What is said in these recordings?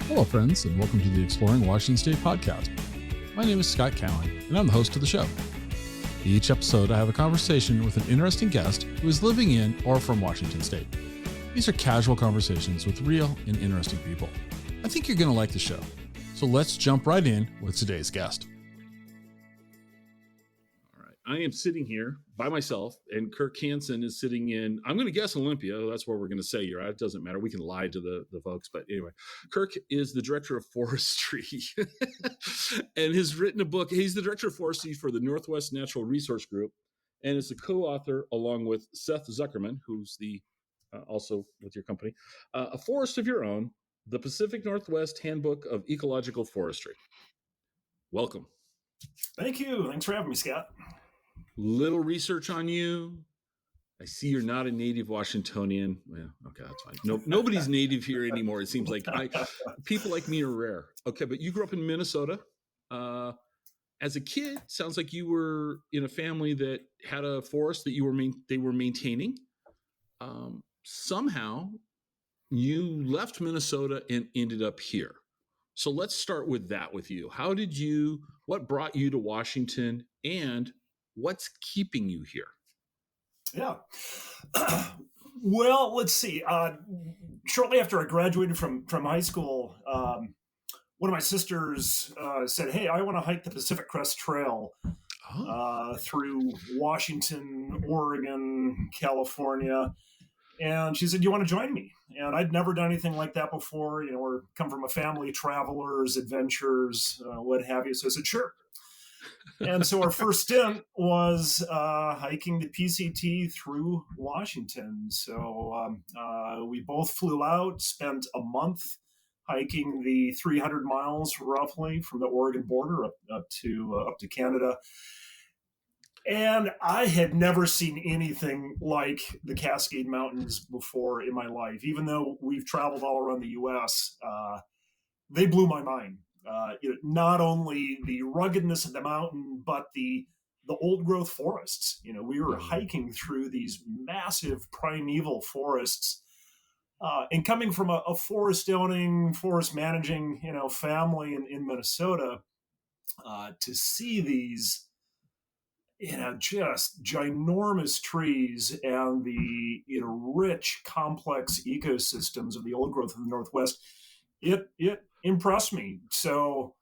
Hello, friends, and welcome to the Exploring Washington State podcast. My name is Scott Cowan, and I'm the host of the show. Each episode, I have a conversation with an interesting guest who is living in or from Washington State. These are casual conversations with real and interesting people. I think you're going to like the show. So let's jump right in with today's guest. All right. I am sitting here by myself, and Kirk Hanson is sitting in, I'm going to guess Olympia. That's where we're going to say you're at. It doesn't matter. We can lie to the folks. But anyway, Kirk is the director of Forestry and has written a book. He's the director of Forestry for the Northwest Natural Resource Group and is a co-author along with Seth Zuckerman, who's the also with your company, A Forest of Your Own, the Pacific Northwest Handbook of Ecological Forestry. Welcome. Thank you. Thanks for having me, Scott. Little research on you. I see you're not a native Washingtonian. Well, okay, that's fine. No, nobody's native here anymore. It seems like people like me are rare. Okay, but you grew up in Minnesota. As a kid, sounds like you were in a family that had a forest that they were maintaining. Somehow you left Minnesota and ended up here. So let's start with that with you. What brought you to Washington, and what's keeping you here? Yeah. Well, let's see. Shortly after I graduated from high school, one of my sisters said, "Hey, I want to hike the Pacific Crest Trail through Washington, Oregon, California." And she said, "You want to join me?" And I'd never done anything like that before. You know, we're come from a family, travelers, adventures, what have you. So I said, "Sure." And so our first stint was hiking the PCT through Washington. So we both flew out, spent a month hiking the 300 miles roughly from the Oregon border up to Canada. And I had never seen anything like the Cascade Mountains before in my life. Even though we've traveled all around the U.S., they blew my mind. Not only the ruggedness of the mountain, but the old growth forests. You know, we were hiking through these massive primeval forests, and coming from a forest owning, forest managing, family in Minnesota, to see these, just ginormous trees and the rich, complex ecosystems of the old growth of the Northwest, it impressed me. So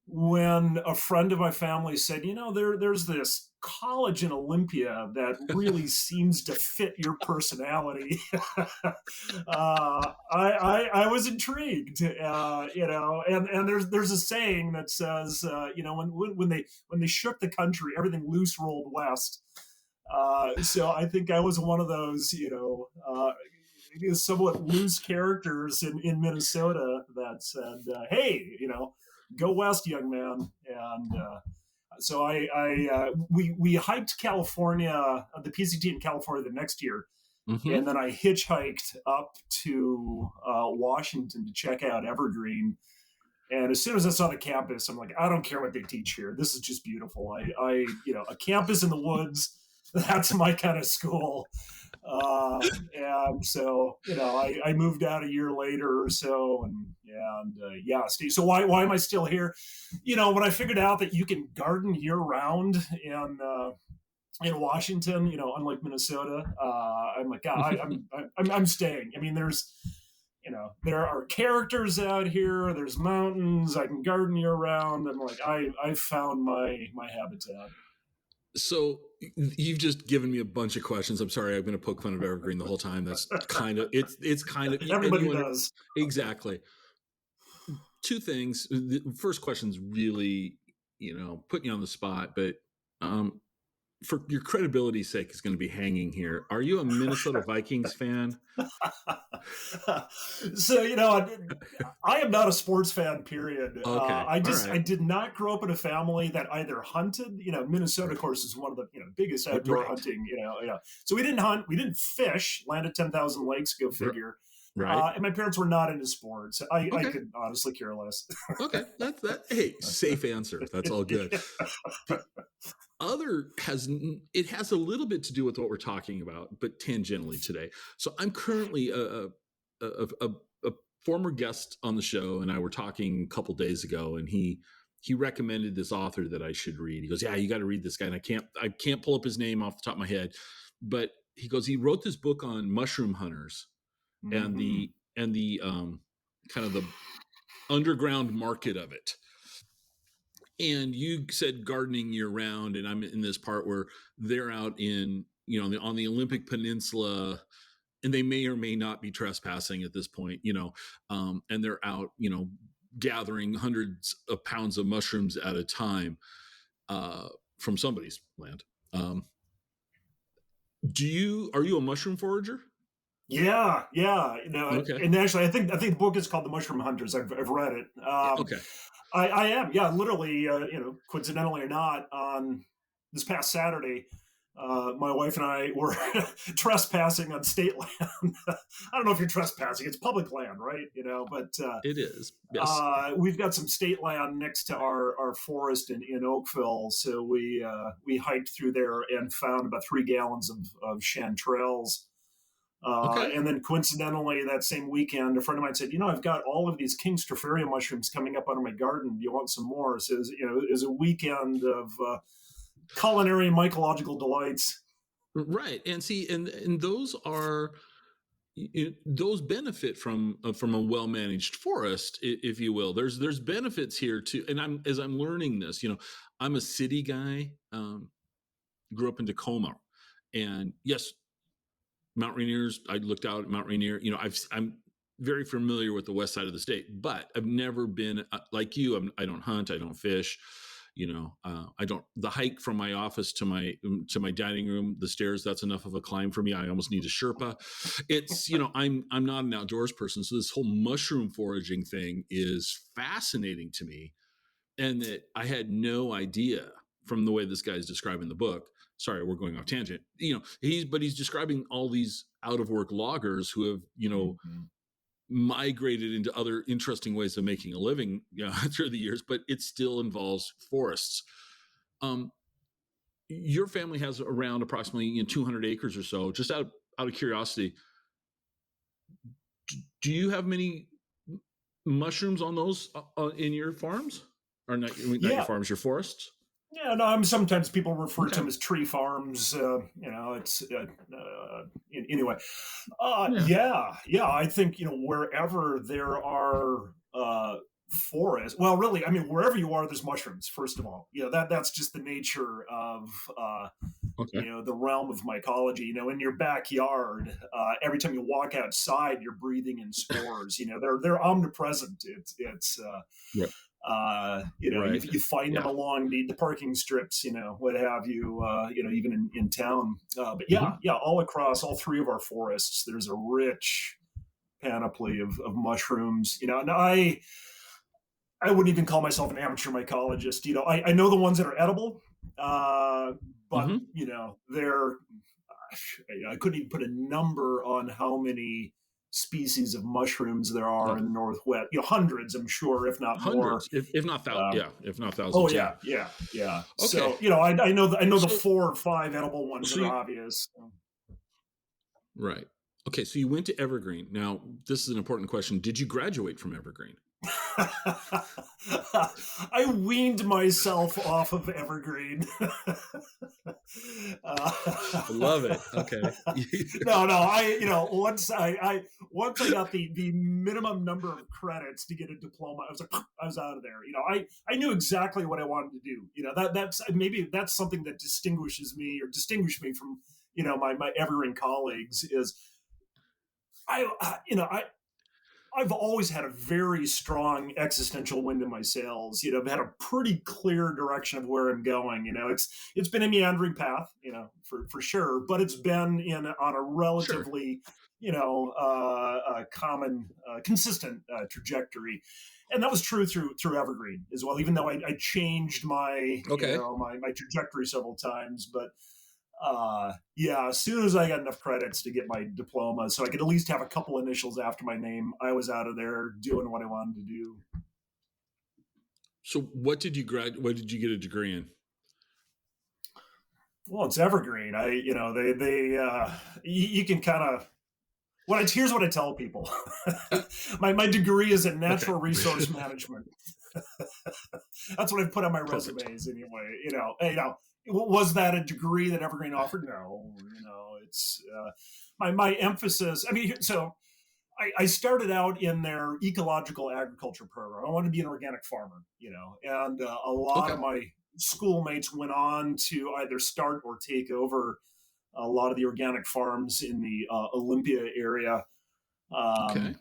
when a friend of my family said, there's this college in Olympia that really seems to fit your personality, I was intrigued, and there's a saying that says, when they shook the country, everything loose rolled west. So I think I was one of those, somewhat loose characters in Minnesota that said, "Hey, go west, young man." And so we hiked California, the PCT in California the next year, and then I hitchhiked up to Washington to check out Evergreen. And as soon as I saw the campus, I'm like, I don't care what they teach here. This is just beautiful. A campus in the woods, that's my kind of school. And so, I moved out a year later or so, and Steve. So why am I still here? When I figured out that you can garden year round in Washington, unlike Minnesota, I'm like, God, I'm staying. I mean, there are characters out here. There's mountains. I can garden year round. I'm like, I found my habitat. So you've just given me a bunch of questions. I'm sorry. I'm going to poke fun of Evergreen the whole time. That's kind of, it's kind of. Everybody does. Exactly. Two things. The first question's really, putting you on the spot, but for your credibility's sake, is going to be hanging here. Are you a Minnesota Vikings fan? So, I am not a sports fan, period. Okay. I did not grow up in a family that either hunted, Minnesota, of course, is one of the biggest outdoor hunting, So we didn't hunt, we didn't fish, land at 10,000 lakes, go figure. Right. And my parents were not into sports. I could honestly care less. Okay. That's that. Hey, safe answer. That's all good. It has a little bit to do with what we're talking about, but tangentially today. So I'm currently a former guest on the show and I were talking a couple days ago, and he recommended this author that I should read. He goes, "Yeah, you got to read this guy." And I can't pull up his name off the top of my head, but he goes, he wrote this book on mushroom hunters and the kind of the underground market of it. And you said gardening year round, and I'm in this part where they're out in, on the Olympic Peninsula, and they may or may not be trespassing at this point, and they're out, gathering hundreds of pounds of mushrooms at a time from somebody's land. Are you a mushroom forager? Yeah. Okay. And actually, I think the book is called The Mushroom Hunters. I've read it. Okay. I am, yeah, literally, coincidentally or not, on this past Saturday, my wife and I were trespassing on state land. I don't know if you're trespassing; it's public land, right? But it is. Yes. We've got some state land next to our forest in Oakville, so we hiked through there and found about 3 gallons of chanterelles. Okay. And then coincidentally, that same weekend, a friend of mine said, I've got all of these King Stropharia mushrooms coming up out of my garden. Do you want some more? So it was a weekend of culinary and mycological delights. Right. And see, and those are, those benefit from a well-managed forest, if you will. There's benefits here too. And as I'm learning this, I'm a city guy, grew up in Tacoma, and yes, Mount Rainier's, I looked out at Mount Rainier. I'm very familiar with the west side of the state, but I've never been like you. I don't hunt. I don't fish. I don't. The hike from my office to my dining room, the stairs, that's enough of a climb for me. I almost need a Sherpa. It's I'm not an outdoors person, so this whole mushroom foraging thing is fascinating to me, and that I had no idea from the way this guy's describing the book. Sorry, we're going off tangent. He's describing all these out of work loggers who have, migrated into other interesting ways of making a living through the years, but it still involves forests. Your family has around approximately 200 acres or so. Just out of curiosity, do you have many mushrooms on those in your farms? Or not your farms, your forests? Yeah, no. Sometimes people refer to them as tree farms. It's anyway. Yeah. I think wherever there are forests. Well, really, I mean, wherever you are, there's mushrooms. First of all, that's just the nature of the realm of mycology. In your backyard, every time you walk outside, you're breathing in spores. They're omnipresent. It's yeah. Right. You find them along the parking strips, what have you, even in town. But all across all 3 of our forests, there's a rich panoply of mushrooms. And I wouldn't even call myself an amateur mycologist. I know the ones that are edible, but they're. I couldn't even put a number on how many species of mushrooms there are in the Northwest. Hundreds, I'm sure, if not hundreds, more. If not thousands. If not thousands. Oh yeah. Okay. So I know the 4 or 5 edible ones that are obvious. Right. Okay. So you went to Evergreen. Now, this is an important question. Did you graduate from Evergreen? I weaned myself off of Evergreen. Love it. Okay. No. Once I got the minimum number of credits to get a diploma, I was out of there. I knew exactly what I wanted to do. That's something that distinguished me from my Evergreen colleagues is I've always had a very strong existential wind in my sails. I've had a pretty clear direction of where I'm going. It's been a meandering path, for sure, but it's been on a relatively, common, consistent trajectory. And that was true through Evergreen as well, even though I changed my my trajectory several times. But as soon as I got enough credits to get my diploma, so I could at least have a couple initials after my name, I was out of there doing what I wanted to do. So what did you what did you get a degree in? Well, it's Evergreen. You can kind of Here's what I tell people. my degree is in natural Okay. resource management. That's what I put on my Perfect. resumes anyway. Was that a degree that Evergreen offered? No. It's my emphasis. I mean, so I started out in their ecological agriculture program. I wanted to be an organic farmer, and a lot Okay. of my schoolmates went on to either start or take over a lot of the organic farms in the Olympia area. Okay. Um,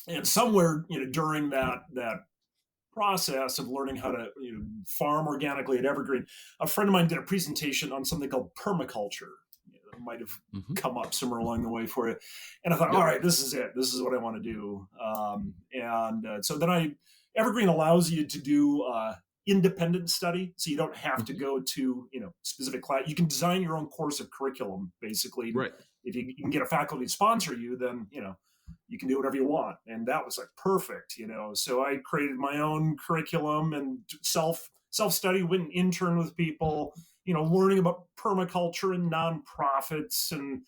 and somewhere, during that process of learning how to farm organically at Evergreen, a friend of mine did a presentation on something called permaculture. That might have Hmm. come up somewhere along the way for you. And I thought, all Yep. right, this is it. This is what I want to do. So then Evergreen allows you to do independent study, so you don't have to Hmm. go to specific class. You can design your own course of curriculum, basically. Right. If you can get a faculty to sponsor you, then you can do whatever you want. And that was like perfect. So I created my own curriculum and self-study, went and interned with people, learning about permaculture and nonprofits and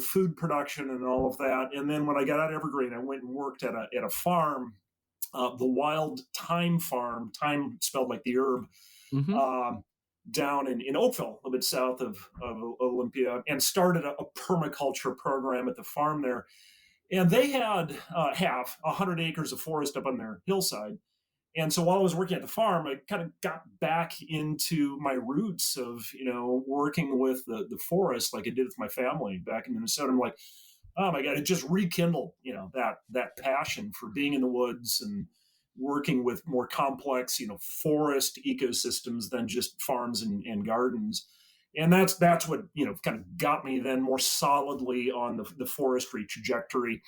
food production and all of that. And then when I got out of Evergreen, I went and worked at a farm, the Wild Thyme Farm, thyme spelled like the herb, Hmm. um, down in Oakville, a bit south of Olympia, and started a permaculture program at the farm there. And they had have 100 acres of forest up on their hillside. And so while I was working at the farm, I kind of got back into my roots of working with the forest, like I did with my family back in Minnesota. I'm like, oh my god, it just rekindled that passion for being in the woods and working with more complex forest ecosystems than just farms and gardens. And that's what kind of got me then more solidly on the forestry trajectory.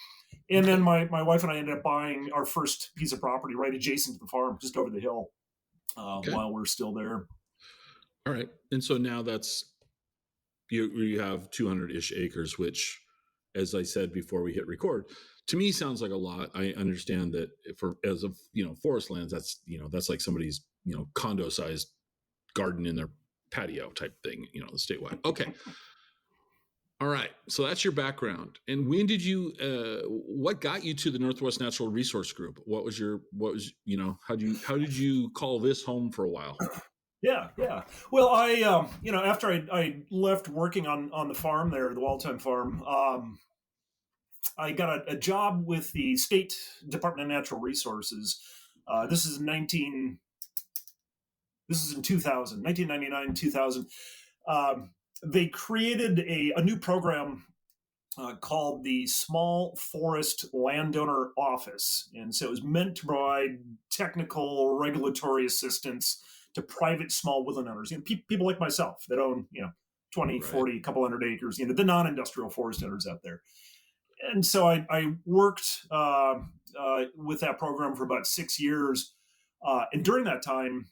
And then Okay. my wife and I ended up buying our first piece of property right adjacent to the farm, just over the hill, Okay. while we're still there. All right. And so now that's you have 200-ish acres, which, as I said before we hit record, to me sounds like a lot. I understand that for as of forest lands, that's like somebody's condo sized garden in their patio type thing, statewide. Okay. All right. So that's your background. And when did you what got you to the Northwest Natural Resource Group? How did you call this home for a while? Yeah, yeah. Well, after I left working on the farm there, the Wildtime Farm, I got a job with the State Department of Natural Resources. This is 19. This is in 2000, 1999, 2000. Um, they created a new program called the Small Forest Landowner Office. And so it was meant to provide technical regulatory assistance to private small woodland owners, people like myself that own, 20, Right. 40, a couple hundred acres, the non-industrial forest owners out there. And so I worked with that program for about 6 years. And during that time,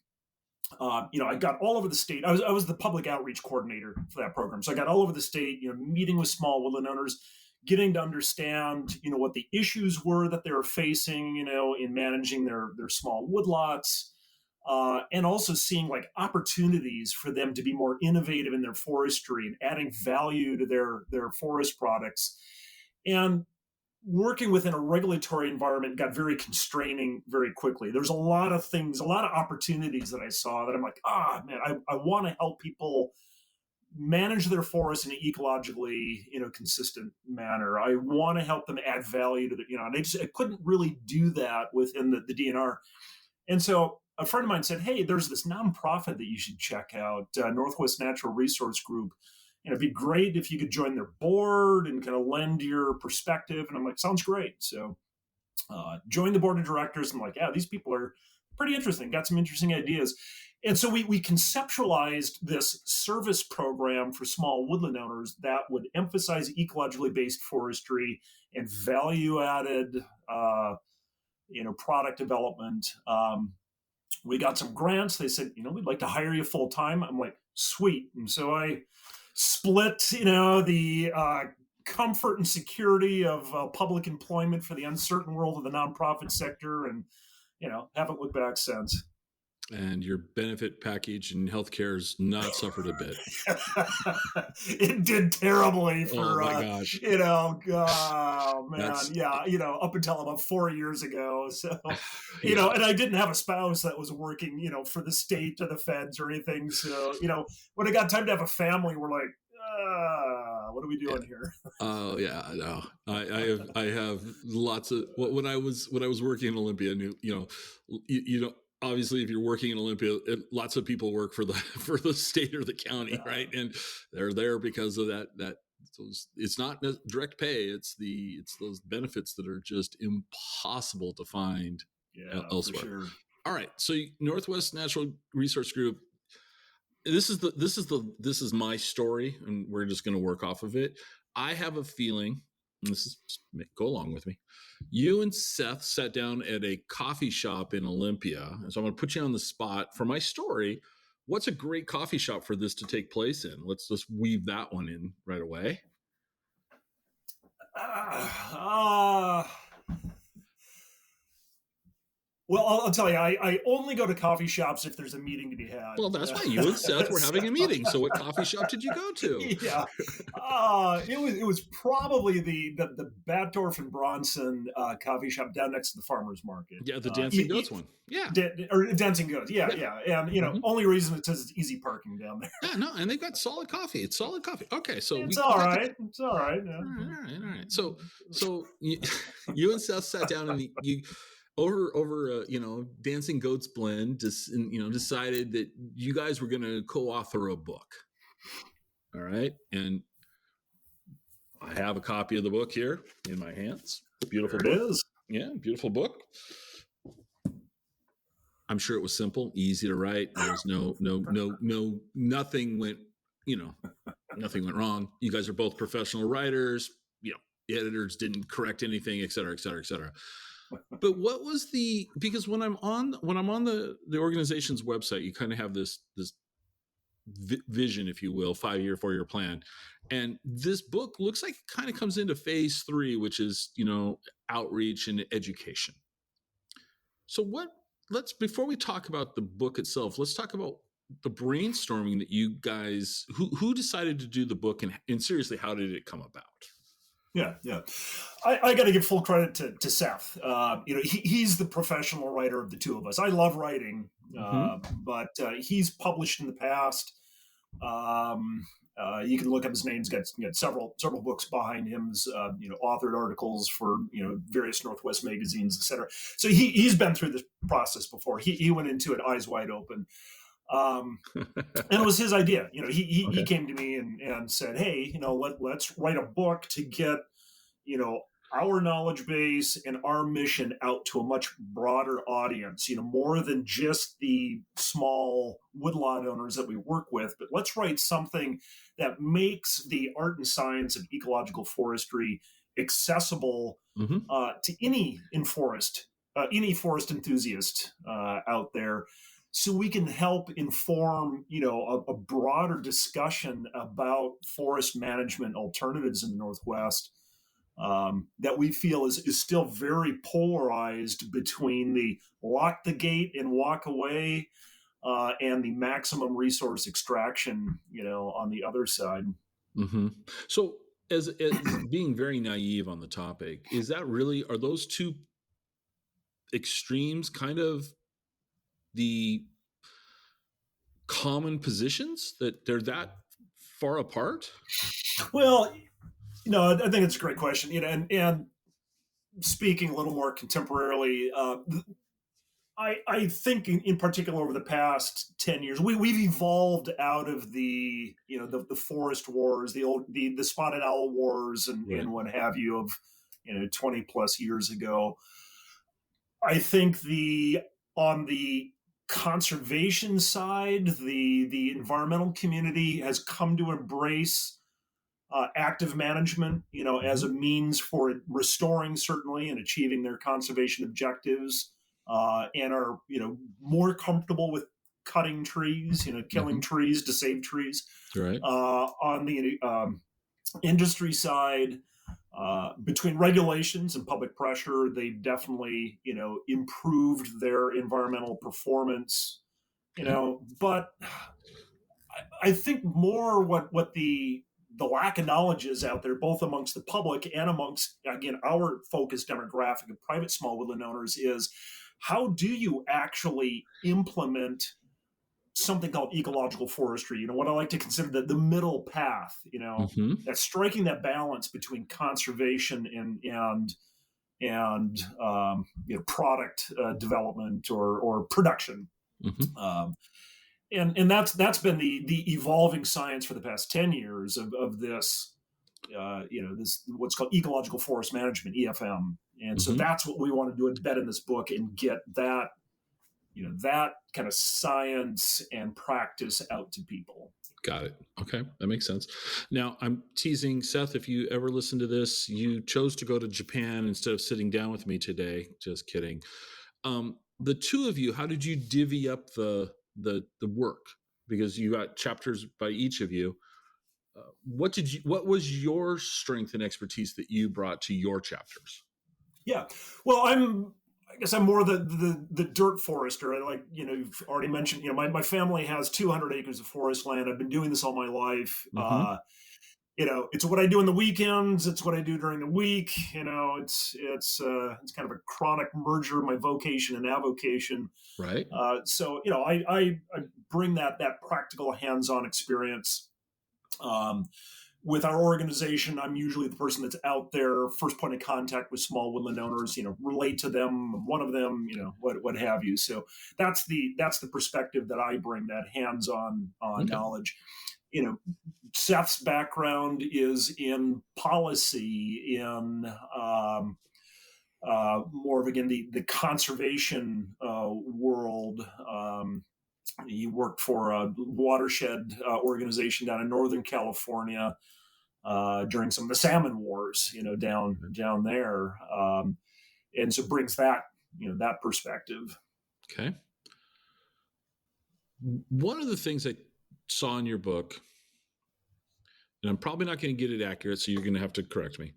I got all over the state. I was the public outreach coordinator for that program. So I got all over the state, meeting with small woodland owners, getting to understand, what the issues were that they were facing, in managing their small woodlots, and also seeing like opportunities for them to be more innovative in their forestry and adding value to their forest products. And working within a regulatory environment got very constraining very quickly. There's a lot of things, a lot of opportunities that I saw that I'm like, man, I want to help people manage their forests in an ecologically, consistent manner. I want to help them add value to the, and I couldn't really do that within the DNR. And so a friend of mine said, hey, there's this nonprofit that you should check out, Northwest Natural Resource Group. It'd be great if you could join their board and kind of lend your perspective. And I'm like, sounds great. So joined the board of directors. And I'm like, yeah, these people are pretty interesting, got some interesting ideas. And so we conceptualized this service program for small woodland owners that would emphasize ecologically based forestry and value added, product development. We got some grants. They said, we'd like to hire you full time. I'm like, sweet. And so I split, the comfort and security of public employment for the uncertain world of the nonprofit sector, and haven't looked back since. And your benefit package and healthcare's not suffered a bit. It did terribly Oh for, my gosh. oh man, That's yeah, up until about 4 years ago. So, yeah. and I didn't have a spouse that was working, for the state or the feds or anything. So, when I got time to have a family, we're like, what are we Yeah. doing here? Oh yeah, no. I have lots of when I was working in Olympia, you know obviously if you're working in Olympia, lots of people work for the for the state or the county, Yeah, right? And they're there because of that it's not direct pay, it's those benefits that are just impossible to find yeah, for elsewhere. sure. All right, so Northwest Natural Resource Group, this is my story, and we're just going to work off of it. I have a feeling, and this is go along with me. You and Seth sat down at a coffee shop in Olympia, and so I'm going to put you on the spot for my story. What's a great coffee shop for this to take place in? Let's just weave that one in right away. Well, I'll tell you, I only go to coffee shops if there's a meeting to be had. Well, that's why you and Seth were having a meeting. So, what coffee shop did you go to? Yeah, it was probably the Batdorf and Bronson coffee shop down next to the farmers market. Yeah, the Dancing Goats one. Yeah, or Dancing Goats. Yeah, and only reason it says it's easy parking down there. Yeah, no, and they've got solid coffee. It's solid coffee. Okay, so it's all right. It's all right. Yeah. All right. So you and Seth sat down and you over Dancing Goats blend, just decided that you guys were going to co-author a book. All right, and I have a copy of the book here in my hands. Beautiful there book. It is. Yeah, beautiful book. I'm sure it was simple, easy to write. There was nothing went, nothing went wrong. You guys are both professional writers. The editors didn't correct anything, et cetera, et cetera, et cetera. But what was because when I'm on the organization's website, you kind of have this vision, if you will, 5-year, 4-year plan. And this book looks like it kind of comes into phase 3, which is, outreach and education. So before we talk about the book itself, let's talk about the brainstorming that you guys, who decided to do the book, and seriously, how did it come about? Yeah. I got to give full credit to Seth. He's the professional writer of the two of us. I love writing, but he's published in the past. You can look up his name. He's got several books behind him. Authored articles for various Northwest magazines, etc. So he's been through this process before. He went into it eyes wide open. And it was his idea. He came to me and said, "Hey, let's write a book to get our knowledge base and our mission out to a much broader audience. More than just the small woodlot owners that we work with, but let's write something that makes the art and science of ecological forestry accessible to any forest enthusiast out there." So we can help inform, a broader discussion about forest management alternatives in the Northwest that we feel is still very polarized between the lock the gate and walk away and the maximum resource extraction, on the other side. Mm-hmm. So as being very naive on the topic, are those two extremes kind of the common positions, that they're that far apart? Well, I think it's a great question. And speaking a little more contemporarily, I think in particular over the past 10 years, we've evolved out of the forest wars, the spotted owl wars, and what have you of 20 plus years ago. I think on the conservation side, the environmental community has come to embrace active management, as a means for restoring certainly and achieving their conservation objectives, and are more comfortable with cutting trees, killing trees to save trees. Right. On the industry side, between regulations and public pressure, they've definitely improved their environmental performance Okay. But I think more what the lack of knowledge is out there, both amongst the public and amongst, again, our focused demographic of private small woodland owners, is how do you actually implement something called ecological forestry? What I like to consider the middle path. Mm-hmm. That's striking that balance between conservation and product development or production. Mm-hmm. Um, and that's been the evolving science for the past 10 years of this this what's called ecological forest management, EFM. And so Mm-hmm. that's what we want to do embed in this book and get that kind of science and practice out to people. Got it. Okay, that makes sense. Now, I'm teasing Seth. If you ever listen to this, you chose to go to Japan instead of sitting down with me today. Just kidding. The two of you, how did you divvy up the work? Because you got chapters by each of you. What was your strength and expertise that you brought to your chapters? Yeah. Well, I guess I'm more the dirt forester. You've already mentioned, my family has 200 acres of forest land. I've been doing this all my life. Mm-hmm. It's what I do in the weekends. It's what I do during the week. It's kind of a chronic merger of my vocation and avocation. Right. So I bring that practical hands-on experience. With our organization, I'm usually the person that's out there, first point of contact with small woodland owners, relate to them, one of them, what have you. So that's the perspective that I bring, that hands-on Okay. knowledge. Seth's background is in policy, in more of, again, the conservation world. He worked for a watershed organization down in Northern California during some of the salmon wars, down there, and so brings that perspective. Okay. One of the things I saw in your book, and I'm probably not going to get it accurate, so you're going to have to correct me,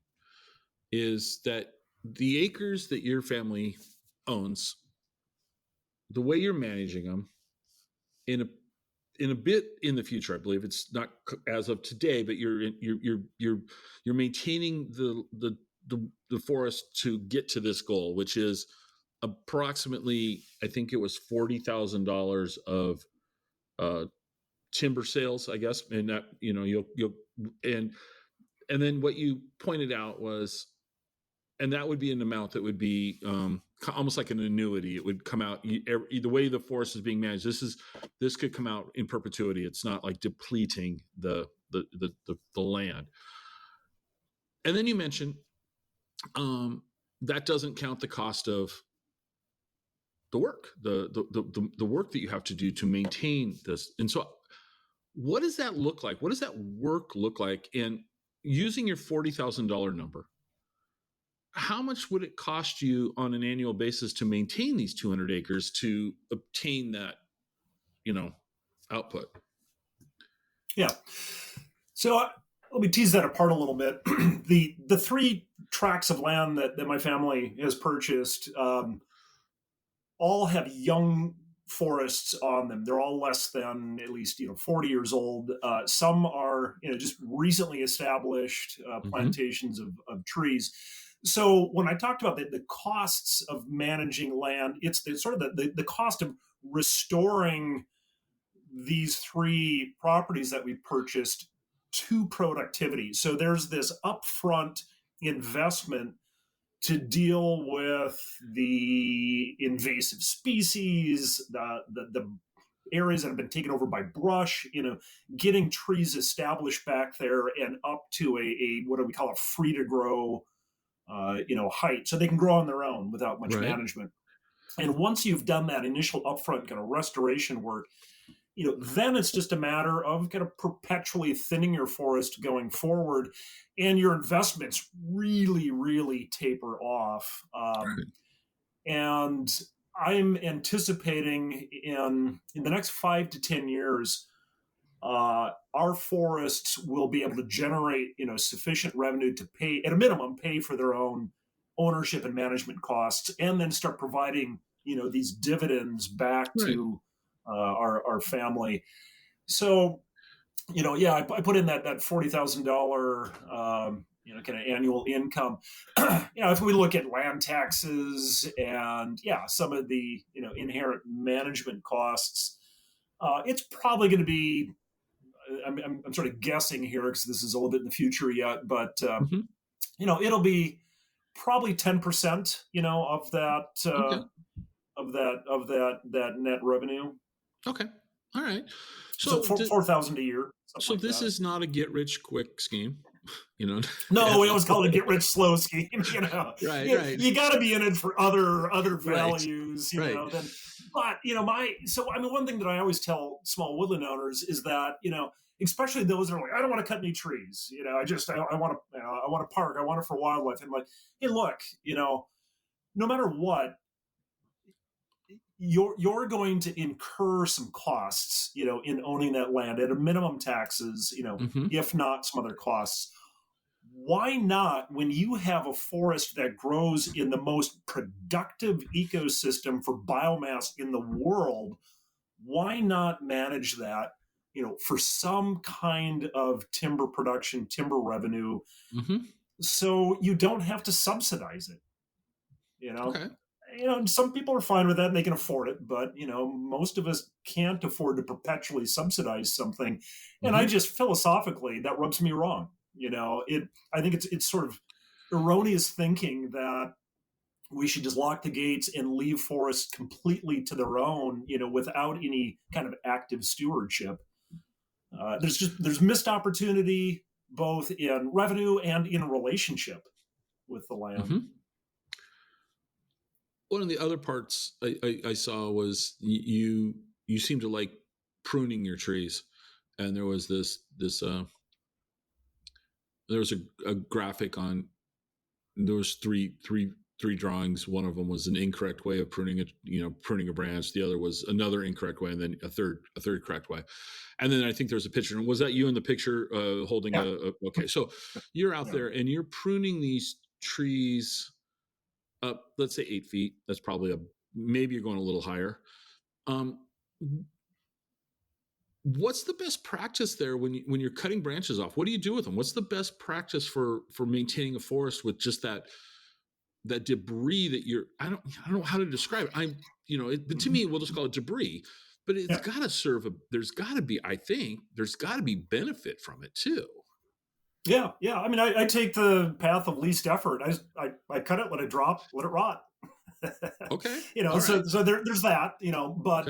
is that the acres that your family owns, the way you're managing them, in a bit in the future, I believe it's not as of today, but you're maintaining the forest to get to this goal, which is approximately, I think it was $40,000 of timber sales, I guess, and that you'll and then what you pointed out was, and that would be an amount that would be almost like an annuity. It would come out the way the forest is being managed. This could come out in perpetuity. It's not like depleting the land. And then you mentioned that doesn't count the cost of the work, the work that you have to do to maintain this. And so, what does that look like? What does that work look like? And using your $40,000 number, how much would it cost you on an annual basis to maintain these 200 acres to obtain that, output? Yeah. So let me tease that apart a little bit. The three tracts of land that my family has purchased all have young forests on them. They're all less than at least 40 years old. Some are just recently established plantations of trees. So when I talked about the costs of managing land, it's sort of the cost of restoring these three properties that we purchased to productivity. So there's this upfront investment to deal with the invasive species, the areas that have been taken over by brush, getting trees established back there and up to a what do we call a free to grow, height, so they can grow on their own without much Right. management. And once you've done that initial upfront kind of restoration work, then it's just a matter of kind of perpetually thinning your forest going forward, and your investments really, really taper off. And I'm anticipating in the next 5 to 10 years, our forests will be able to generate sufficient revenue to pay, at a minimum, pay for their own ownership and management costs, and then start providing these dividends back Right. to our family. So, yeah, I put in that $40,000 kind of annual income. If we look at land taxes and some of the inherent management costs, it's probably going to be. I'm sort of guessing here because this is a little bit in the future yet, but Mm-hmm. it'll be probably 10%, of that Okay. that net revenue. Okay. All right. So So, 4,000 a year, something so like this that. is not a get rich quick scheme, you know. No, we always call it a get rich slow scheme. Right. Right. You got to be in it for other Right. values, Right. Then, but one thing that I always tell small woodland owners is that especially those that are like, I don't want to cut any trees. I want to I want a park. I want it for wildlife. And like, hey, look, no matter what, you're going to incur some costs, in owning that land at a minimum taxes, Mm-hmm. if not some other costs. Why not, when you have a forest that grows in the most productive ecosystem for biomass in the world, why not manage that, for some kind of timber production, timber revenue, Mm-hmm. so you don't have to subsidize it, Okay. some people are fine with that and they can afford it, but most of us can't afford to perpetually subsidize something. And I Mm-hmm. just philosophically, that rubs me wrong. I think it's sort of erroneous thinking that we should just lock the gates and leave forests completely to their own, without any kind of active stewardship. There's missed opportunity both in revenue and in relationship with the land. Mm-hmm. One of the other parts I saw was you seem to like pruning your trees, and there was there was a graphic on. There was three drawings. One of them was an incorrect way of pruning pruning a branch. The other was another incorrect way, and then a third correct way. And then I think there's a picture. And was that you in the picture holding Yeah. okay? So you're out Yeah. there and you're pruning these trees up, let's say 8 feet. That's probably maybe you're going a little higher. Um, what's the best practice there when you're cutting branches off? What do you do with them? What's the best practice for maintaining a forest with just that debris that I don't know how to describe it. But to me, we'll just call it debris. But it's Yeah. got to serve there's got to be, I think, there's got to be benefit from it too. Yeah. I mean, I take the path of least effort. I cut it, let it drop, let it rot. Okay. So there's that, but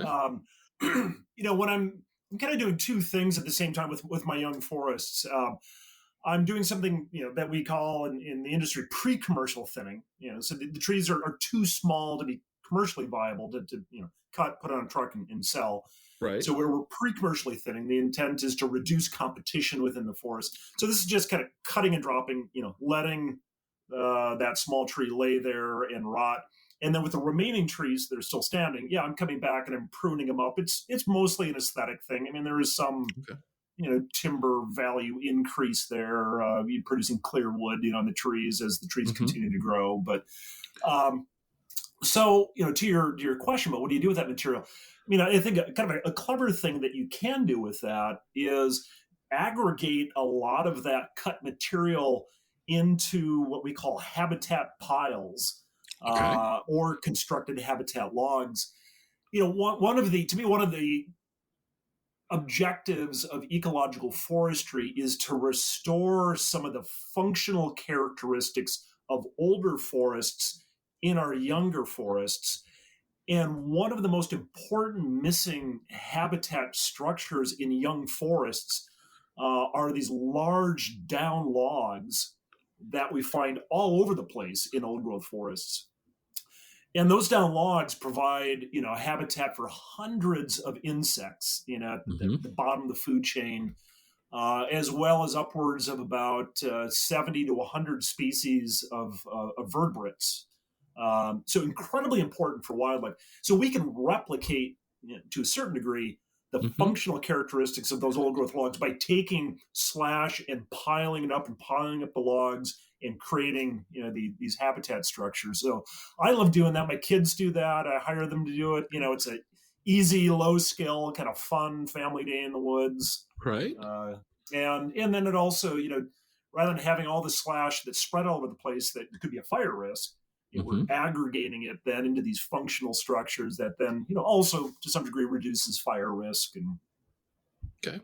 Okay. When I'm kind of doing two things at the same time with my young forests. I'm doing something that we call in the industry pre-commercial thinning. So the trees are too small to be commercially viable to cut, put on a truck and sell. Right. So we're pre-commercially thinning. The intent is to reduce competition within the forest. So this is just kind of cutting and dropping, letting that small tree lay there and rot. And then with the remaining trees that are still standing, I'm coming back and I'm pruning them up. It's mostly an aesthetic thing. I mean, there is some timber value increase there, producing clear wood, on the trees as the trees continue to grow. But so, to your question about what do you do with that material? I mean, I think kind of a clever thing that you can do with that is aggregate a lot of that cut material into what we call habitat piles, or constructed habitat logs. One of the objectives of ecological forestry is to restore some of the functional characteristics of older forests in our younger forests. And one of the most important missing habitat structures in young forests are these large down logs that we find all over the place in old growth forests. And those down logs provide, a habitat for hundreds of insects, at the bottom of the food chain, as well as upwards of about 70 to 100 species of vertebrates. So incredibly important for wildlife. So we can replicate, to a certain degree, the functional characteristics of those old growth logs by taking slash and piling it up and piling up the logs and creating, these habitat structures. So I love doing that. My kids do that. I hire them to do it. It's a easy, low skill, kind of fun family day in the woods. Right. And then it also, rather than having all the slash that's spread all over the place that could be a fire risk, we're Hmm. aggregating it then into these functional structures that then, also to some degree reduces fire risk. And Okay.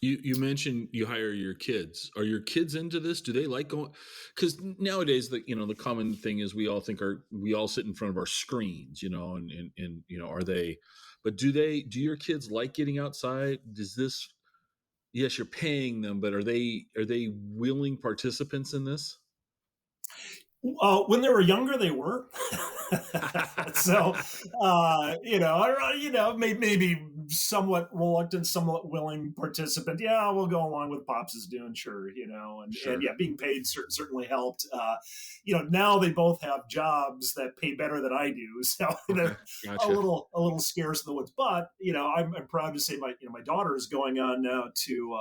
You mentioned you hire your kids. Are your kids into this? Do they like going? Because nowadays, the common thing is we all sit in front of our screens, and are they? But do your kids like getting outside? Does this? Yes, you're paying them, but are they willing participants in this? when they were younger, they were. So, maybe somewhat reluctant, somewhat willing participant. Yeah, we'll go along with Pops is doing, sure, and Sure. yeah, being paid certainly helped. Now they both have jobs that pay better than I do, so Okay. they're Gotcha. a little scarce in the woods. But I'm proud to say my daughter is going on now to.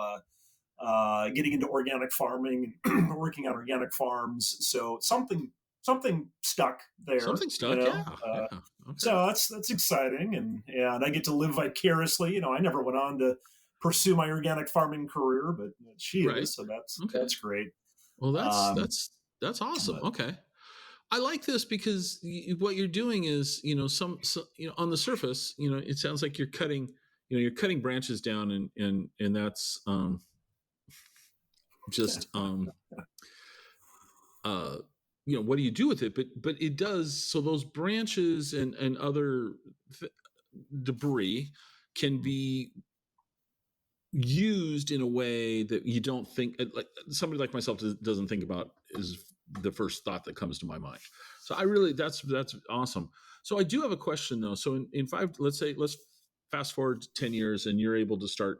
Getting into organic farming and working on organic farms. So something stuck there, Something stuck. Yeah. Yeah. Okay. So that's exciting, and I get to live vicariously. I never went on to pursue my organic farming career, but she Right. is, so Okay. that's great. Well, that's Um, that's that's awesome. but Okay. I like this because what you're doing is, on the surface, it sounds like you're cutting branches down, and that's just uh what do you do with it? But it does, so those branches and other th- debris can be used in a way that you don't think, like somebody like myself doesn't think about, is the first thought that comes to my mind. So I really, that's awesome. So I do have a question though. So in five, let's fast forward to 10 years and you're able to start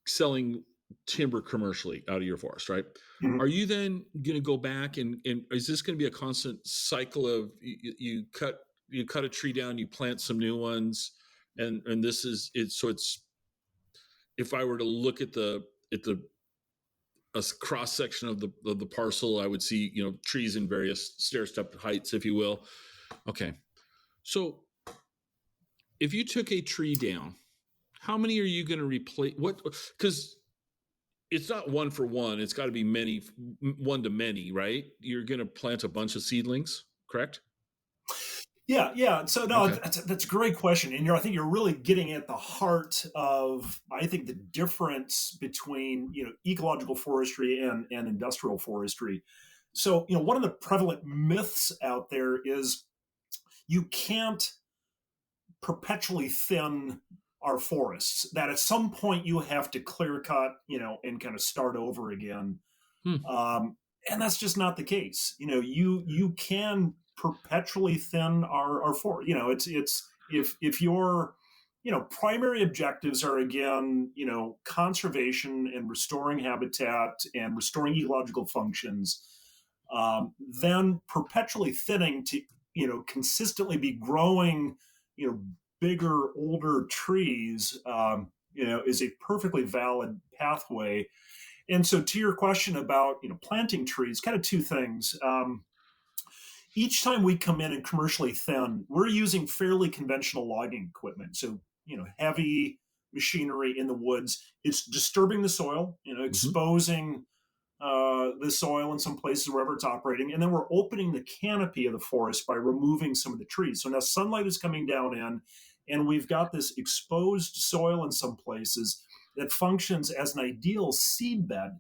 selling timber commercially out of your forest, right? mhm. Are you then going to go back and is this going to be a constant cycle of you cut a tree down, you plant some new ones, and this is it? So it's, if I were to look at the a cross section of the parcel, I would see trees in various stair step heights, if you will. Okay, so if you took a tree down, how many are you going to replace? What? Because it's not one for one; it's got to be many, one to many, right? You're going to plant a bunch of seedlings, correct? Yeah, yeah. So no, Okay. that's a great question, and I think you're really getting at the heart of, I think, the difference between ecological forestry and industrial forestry. So one of the prevalent myths out there is you can't perpetually thin our forests. That at some point you have to clear cut, and kind of start over again. Hmm. And that's just not the case. You can perpetually thin our forest. It's if your primary objectives are, again, conservation and restoring habitat and restoring ecological functions, then perpetually thinning to consistently be growing you know bigger, older trees, is a perfectly valid pathway. And so, to your question about planting trees, kind of two things. Each time we come in and commercially thin, we're using fairly conventional logging equipment. So heavy machinery in the woods. It's disturbing the soil, Mm-hmm. exposing the soil in some places wherever it's operating, and then we're opening the canopy of the forest by removing some of the trees. So now sunlight is coming down in, and we've got this exposed soil in some places that functions as an ideal seed bed.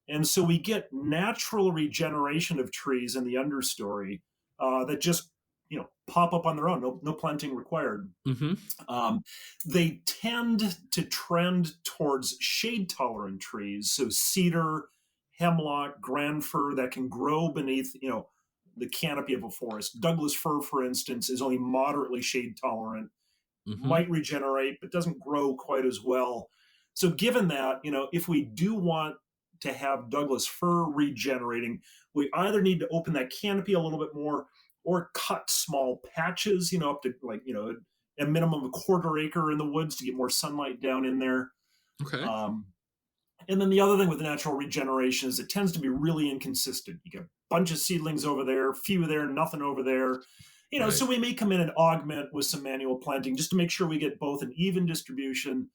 And so we get natural regeneration of trees in the understory that just pop up on their own, no planting required. Mm-hmm. um, they tend to trend towards shade tolerant trees, so cedar, hemlock, grand fir, that can grow beneath the canopy of a forest. Douglas fir, for instance, is only moderately shade tolerant, Mm-hmm. might regenerate, but doesn't grow quite as well. So, given that, if we do want to have Douglas fir regenerating, we either need to open that canopy a little bit more or cut small patches, up to, like, a minimum of a quarter acre in the woods to get more sunlight down in there. Okay. Um, and then the other thing with natural regeneration is it tends to be really inconsistent. You get a bunch of seedlings over there, few there, nothing over there. Right. So we may come in and augment with some manual planting just to make sure we get both an even distribution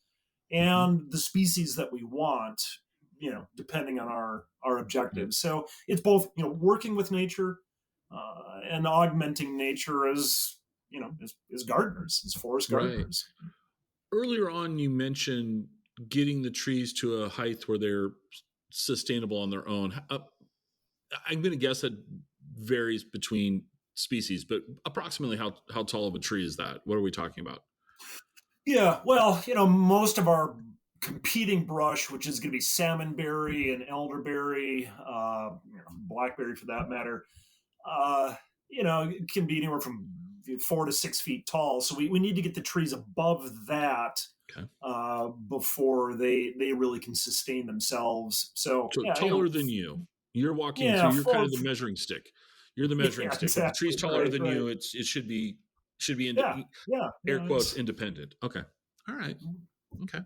Hmm. and the species that we want, depending on our Yeah. objectives. So it's both, working with nature and augmenting nature as, as gardeners, as forest Right. gardeners. Earlier on, you mentioned getting the trees to a height where they're sustainable on their own. I'm going to guess that varies between species, but approximately how tall of a tree is that? What are we talking about? Yeah, well, most of our competing brush, which is going to be salmonberry and elderberry, blackberry for that matter, uh, it can be anywhere from 4 to 6 feet tall. So we need to get the trees above that Okay. before they really can sustain themselves. So So yeah, taller than you. You're walking, so yeah, you're kind of the measuring stick. You're the measuring yeah, stick. If the tree's exactly, taller right, than right, you, it should be yeah, yeah, air yeah. quotes independent. Okay. All right. Okay.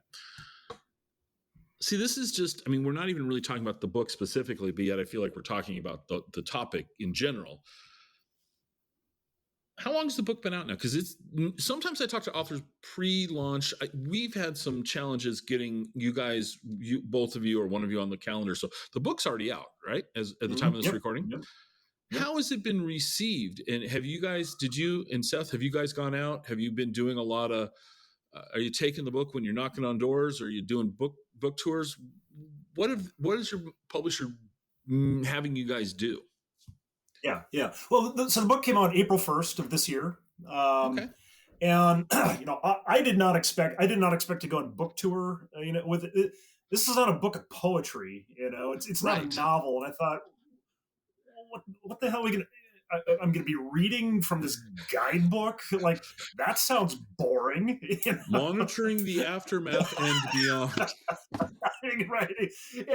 See, this is just, I mean, we're not even really talking about the book specifically, but yet I feel like we're talking about the topic in general. How long has the book been out now? Because it's sometimes I talk to authors pre-launch. We've had some challenges getting you guys, you both of you or one of you on the calendar. So the book's already out, right? As at the time of this Yep, recording. yep, yep. How has it been received? And have you guys? Did you and Seth? Have you guys gone out? Have you been doing a lot of? Are you taking the book when you're knocking on doors? Are you doing book tours? What is your publisher having you guys do? Yeah, yeah. Well, so the book came out April 1st of this year. Okay. And I did not expect to go on book tour. With it, this is not a book of poetry. It's not a Right. novel. And I thought, what the hell are we gonna? I'm going to be reading from this guidebook. Like that sounds boring. Monitoring the aftermath and beyond. Right?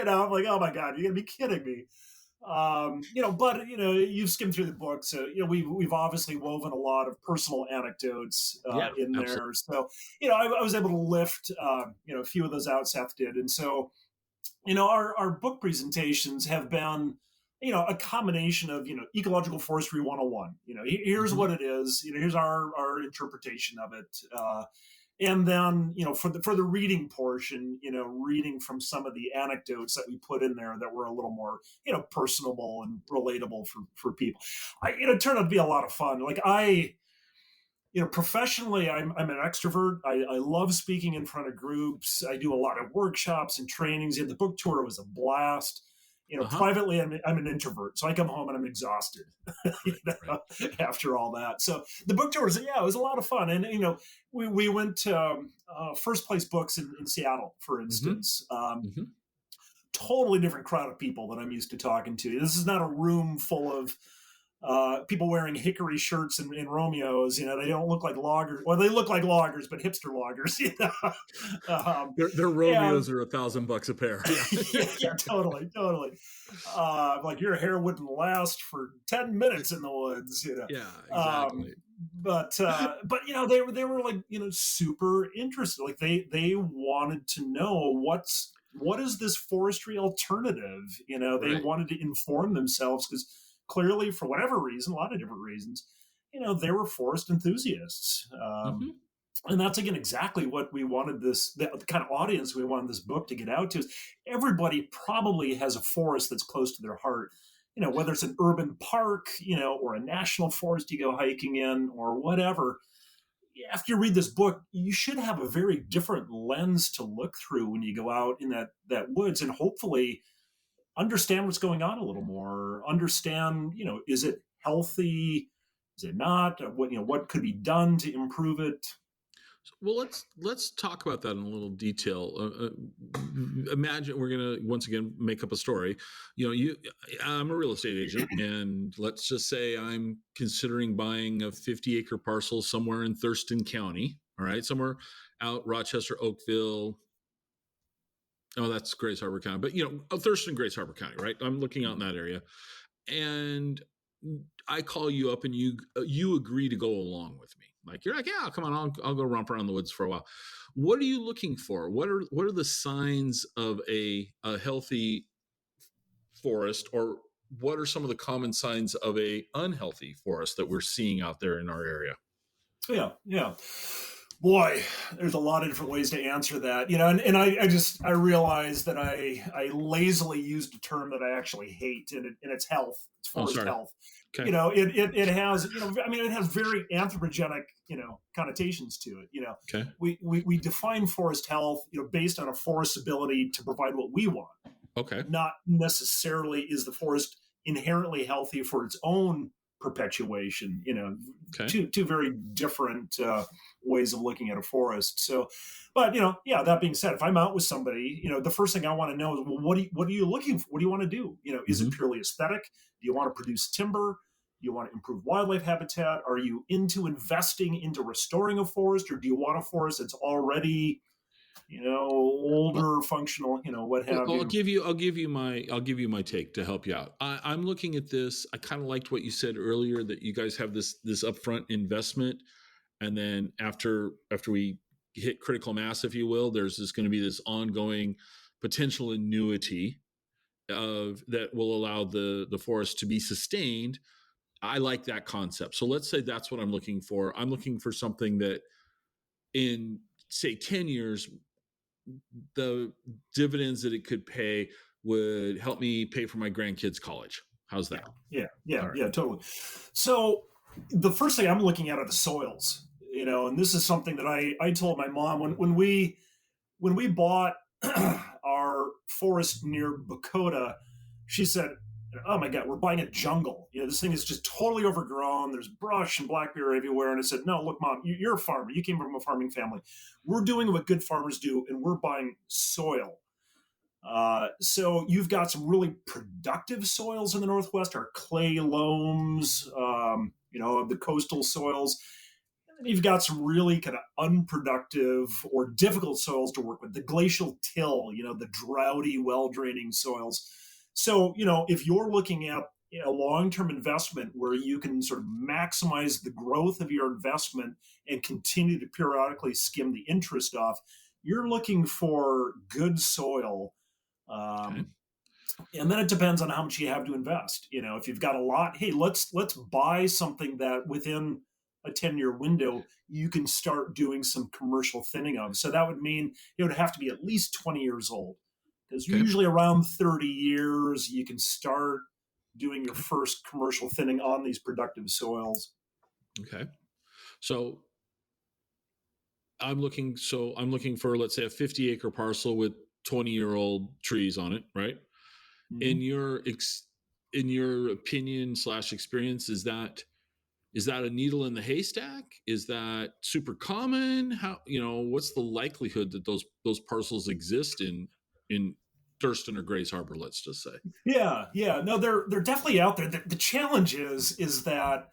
I'm like, oh my god, you're going to be kidding me. But you've skimmed through the book, so we've obviously woven a lot of personal anecdotes Yeah, in absolutely. there. So I was able to lift a few of those out. Seth did, and so our book presentations have been a combination of ecological forestry 101. Here's Hmm. what it is. Here's our interpretation of it. And then for the reading portion, reading from some of the anecdotes that we put in there that were a little more personable and relatable for people. It turned out to be a lot of fun. Like professionally, I'm an extrovert. I love speaking in front of groups. I do a lot of workshops and trainings. The book tour was a blast. Uh-huh. Privately, I'm an introvert, so I come home and I'm exhausted Right, right. after all that. So the book tour it was a lot of fun. And we went to First Place Books in Seattle, for Hmm. instance. Hmm. Totally different crowd of people that I'm used to talking to. This is not a room full of people wearing hickory shirts and Romeos. They don't look like loggers. Well, they look like loggers, but hipster loggers. Their And Romeos are $1,000 a pair. Yeah. yeah, yeah, totally, totally. Like your hair wouldn't last for 10 minutes in the woods. Yeah, Um, exactly. but they were like super interested. Like they wanted to know what is this forestry alternative. They Right. wanted to inform themselves because clearly, for whatever reason, a lot of different reasons, they were forest enthusiasts. Hmm. And that's again exactly what we wanted the kind of audience we wanted this book to get out to is everybody probably has a forest that's close to their heart, whether it's an urban park, or a national forest you go hiking in or whatever. After you read this book, you should have a very different lens to look through when you go out in that woods and hopefully understand what's going on a little more, understand, is it healthy, is it not, what could be done to improve it. Well, let's talk about that in a little detail. Imagine we're gonna once again make up a story. I'm a real estate agent, and let's just say I'm considering buying a 50-acre parcel somewhere in Thurston County. All right, somewhere out Rochester, Oakville. Oh, that's Grace Harbor County, but Thurston, Grace Harbor County, right? I'm looking out in that area, and I call you up, and you agree to go along with me. Like you're like, yeah, come on, I'll go romp around the woods for a while. What are you looking for? What are the signs of a healthy forest, or what are some of the common signs of a unhealthy forest that we're seeing out there in our area? Yeah. Boy, there's a lot of different ways to answer that, and I realized that I lazily used a term that I actually hate, and it's health. It's Oh, forest sorry. health. Okay. It has, I mean, it has very anthropogenic, connotations to it. Okay. We define forest health, based on a forest's ability to provide what we want. Okay. Not necessarily is the forest inherently healthy for its own perpetuation. Okay. Two very different ways of looking at a forest. So, but yeah. That being said, if I'm out with somebody, the first thing I want to know is, well, what are you looking for? What do you want to do? Is it purely aesthetic? Do you want to produce timber? Do you want to improve wildlife habitat? Are you into investing into restoring a forest, or do you want a forest that's already older, functional, what have Well, you? I'll give you my take to help you out. I'm looking at this. I kind of liked what you said earlier, that you guys have this upfront investment, and then after we hit critical mass, if you will, there's going to be this ongoing potential annuity of that will allow the forest to be sustained. I like that concept. So let's say that's what I'm looking for. I'm looking for something that in, say, 10 years, the dividends that it could pay would help me pay for my grandkids' college. How's that? Yeah, totally. So the first thing I'm looking at are the soils, and this is something that I told my mom when we bought our forest near Bakota. She said, "Oh my God, we're buying a jungle. This thing is just totally overgrown. There's brush and blackberry everywhere." And I said, "No, look, Mom, you're a farmer. You came from a farming family. We're doing what good farmers do, and we're buying soil." So you've got some really productive soils in the Northwest, our clay loams, the coastal soils. And you've got some really kind of unproductive or difficult soils to work with, the glacial till, the droughty, well draining soils. So, if you're looking at a long-term investment where you can sort of maximize the growth of your investment and continue to periodically skim the interest off, you're looking for good soil. Okay. And then it depends on how much you have to invest. If you've got a lot, hey, let's buy something that within a 10-year window you can start doing some commercial thinning of. So that would mean it would have to be at least 20 years old, because Okay. usually around 30 years you can start doing your first commercial thinning on these productive soils. Okay. So I'm looking for, let's say, a 50-acre parcel with 20-year-old trees on it, right? Mm-hmm. In your opinion / experience, is that a needle in the haystack? Is that super common? How, what's the likelihood that those parcels exist in Thurston or Grays Harbor, let's just say? Yeah. No, they're definitely out there. The challenge is that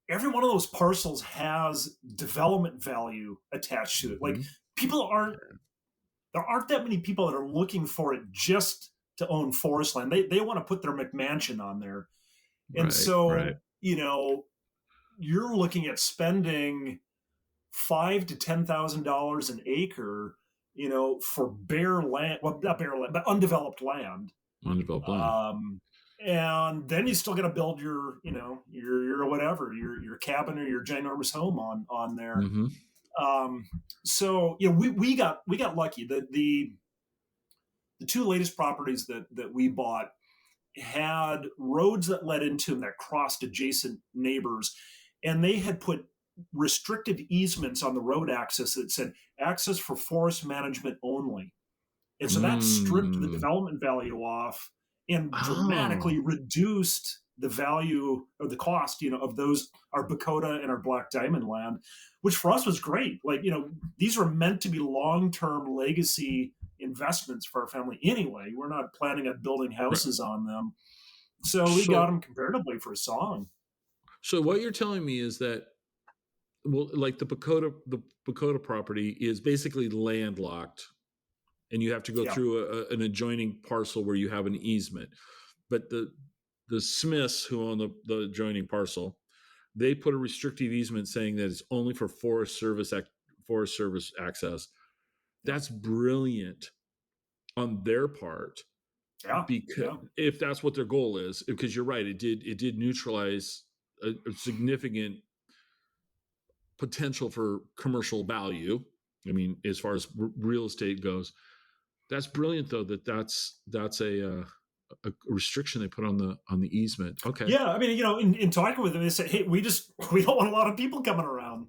every one of those parcels has development value attached to it. Like, Mm-hmm. people aren't there aren't that many people that are looking for it just to own forest land. They want to put their McMansion on there. And Right. so, you're looking at spending $5,000 to $10,000 an acre, for bare land, well, not bare land, but undeveloped land. Undeveloped land. And then you still got to build your, your whatever, your cabin or your ginormous home on there. Mm-hmm. So we got lucky. The two latest properties that we bought had roads that led into them that crossed adjacent neighbors, and they had put restrictive easements on the road access that said access for forest management only. And so that stripped the development value off and dramatically reduced the value or the cost, of those, our Bakota and our Black Diamond land, which for us was great. Like, these were meant to be long-term legacy investments for our family anyway. We're not planning on building Right. houses on them. So we got So, them comparatively for a song. so what you're telling me is that, well, like the Bakota property is basically landlocked, and you have to go Yeah. through an adjoining parcel where you have an easement. But the Smiths who own the adjoining parcel, they put a restrictive easement saying that it's only for Forest Service access. Yeah. That's brilliant on their part, Yeah, because yeah, if that's what their goal is, because you're right, it did neutralize a significant potential for commercial value. I mean, as far as real estate goes, that's brilliant though. That's a restriction they put on the easement. Okay, yeah. I mean, in talking with them, they said, "Hey, we don't want a lot of people coming around."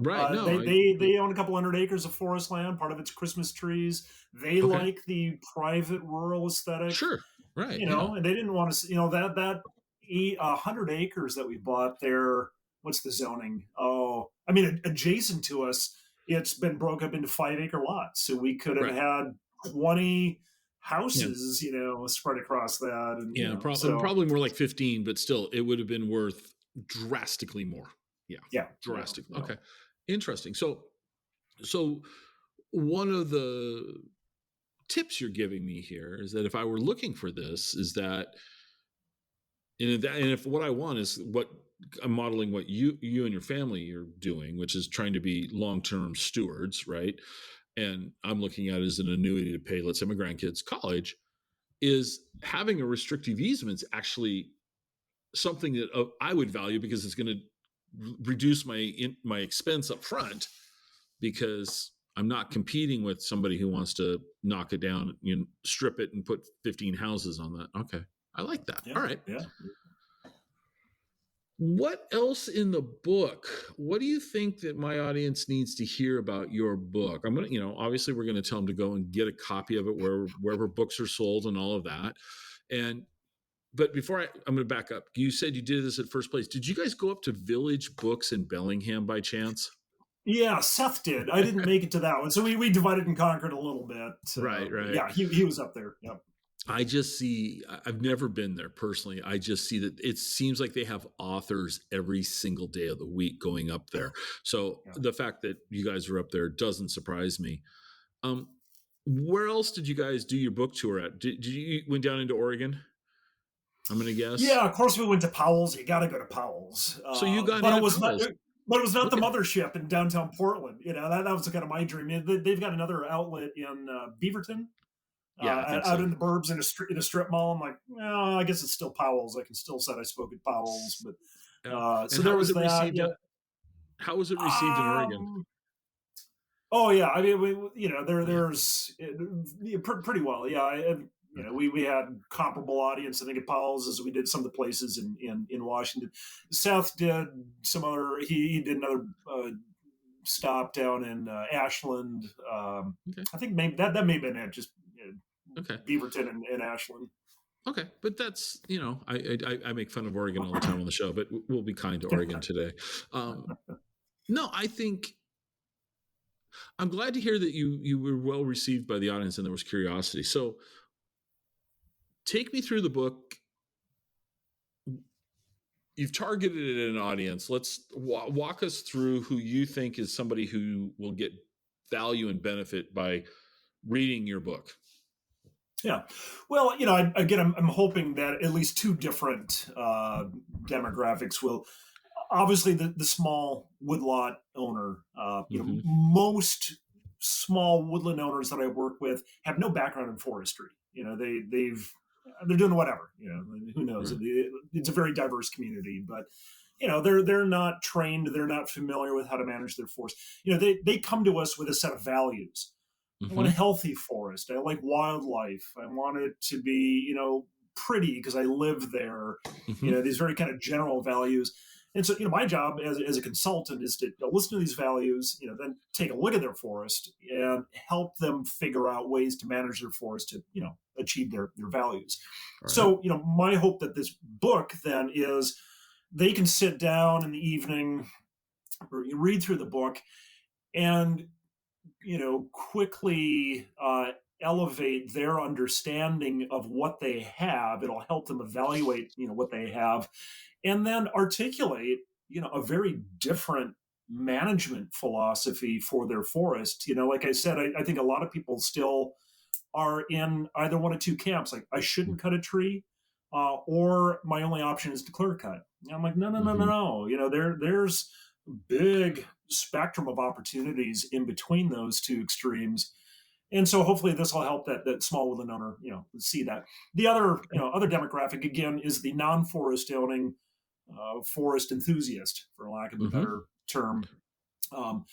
right. No, They own a couple hundred acres of forest land. Part of it's Christmas trees. They okay, like the private rural aesthetic, sure, right, yeah, and they didn't want to, that 100 acres that we bought there. What's the zoning? Oh, I mean, adjacent to us, it's been broke up into 5 acre lots, so we could have right, had 20 yeah, houses, spread across that, and yeah, so probably more like 15, but still, it would have been worth drastically more. Yeah, yeah, drastic. Okay, interesting. So one of the tips you're giving me here is that if I were looking for this, is that and if what I want is what I'm modeling what you and your family are doing, which is trying to be long-term stewards, right? And I'm looking at it as an annuity to pay, let's say, my grandkids college, is having a restrictive easement is actually something that I would value because it's going to reduce my expense up front because I'm not competing with somebody who wants to knock it down, strip it and put 15 houses on that. Okay. I like that. yeah, All right. yeah. What else in the book? What do you think that my audience needs to hear about your book? I'm going to, obviously we're going to tell them to go and get a copy of it wherever books are sold and all of that. But before I'm going to back up. You said you did this at First Place. Did you guys go up to Village Books in Bellingham by chance? Yeah, Seth did. I didn't make it to that one, so we divided and conquered a little bit. Right, But right. yeah, he was up there. Yep. I just see, I've never been there personally. I just see that it seems like they have authors every single day of the week going up Yeah, there. So yeah. the fact that you guys are up there doesn't surprise me. Um, where else did you guys do your book tour at? Did you went down into Oregon? I'm going to guess. Yeah, of course we went to Powell's. You got to go to Powell's, So you got but it into was not. Powell's. But it was not the Okay. mothership in downtown Portland. That was kind of my dream. They've got another outlet in Beaverton, Yeah, I think out so. in the burbs in a strip mall. I'm like, well, I guess it's still Powell's. I can still say I spoke at Powell's, but Yeah. so And there how was was it that. received? Yeah. How was it received in Oregon? Oh yeah, I mean, Yeah. there's pretty well. Yeah, we had comparable audience. I think at Powell's as we did some of the places in Washington. Seth did some other. He did another stop down in Ashland. Okay. I think maybe that may have been it. Just Okay. Beaverton and Ashland. Okay, but that's I make fun of Oregon all the time on the show, but we'll be kind to Oregon today. No, I think I'm glad to hear that you were well received by the audience and there was curiosity. So take me through the book. You've targeted an audience. Let's walk us through who you think is somebody who will get value and benefit by reading your book. Yeah. Well, I'm hoping that at least two different demographics will. Obviously, the small woodlot owner. Mm-hmm. Most small woodland owners that I work with have no background in forestry. They're doing whatever. Who knows? Right. It's a very diverse community, but they're not trained. They're not familiar with how to manage their forest. They come to us with a set of values. I want a Mm-hmm. healthy forest. I like wildlife. I want it to be, pretty because I live there. Mm-hmm. These very kind of general values. And so, my job as a consultant is to listen to these values, then take a look at their forest and help them figure out ways to manage their forest to, achieve their values. All right. So, my hope that this book then is they can sit down in the evening or you read through the book and quickly elevate their understanding of what they have. It'll help them evaluate, what they have, and then articulate, a very different management philosophy for their forest. Like I said, I think a lot of people still are in either one of two camps. Like, I shouldn't cut a tree, or my only option is to clear cut. And I'm like, no, no, no, no, Mm-hmm. no. There's big spectrum of opportunities in between those two extremes. And so hopefully this will help that small woodland owner, see that. The other, other demographic again is the non-forest owning forest enthusiast, for lack of a Mm-hmm. better term. Um,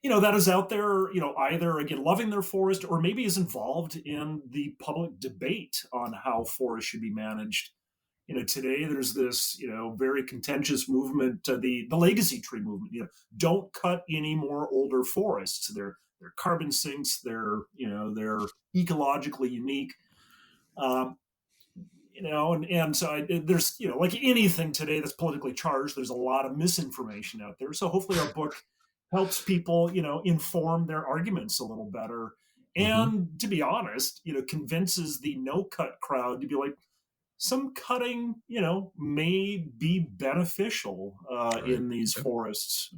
that is out there, either again loving their forest or maybe is involved in the public debate on how forests should be managed. Today there's this, very contentious movement, the legacy tree movement. Don't cut any more older forests. They're carbon sinks. They're ecologically unique. Um, and so there's, like anything today that's politically charged, there's a lot of misinformation out there. So hopefully our book helps people, inform their arguments a little better. Mm-hmm. And to be honest, convinces the no cut crowd to be like, some cutting, may be beneficial Right. in these Yep. forests.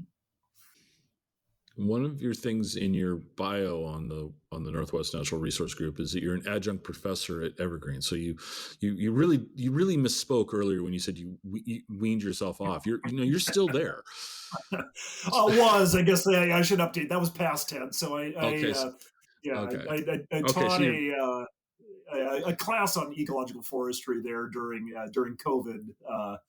One of your things in your bio on the Northwest Natural Resource Group is that you're an adjunct professor at Evergreen. So you really misspoke earlier when you said you weaned yourself off. You're still there. Was, I guess I should update. That was past tense. So Okay. Okay. I Okay. taught So you're a class on ecological forestry there during COVID.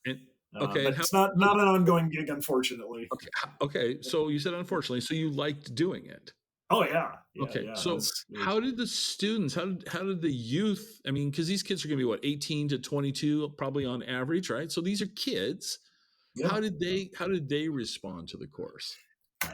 and, okay. But And how? it's not an ongoing gig, unfortunately. Okay. Okay. So you said unfortunately. So you liked doing it. Oh yeah, Okay. yeah. So how did the students? How did the youth? I mean, because these kids are going to be what 18 to 22, probably on average, right? So these are kids. Yeah. How did they respond to the course?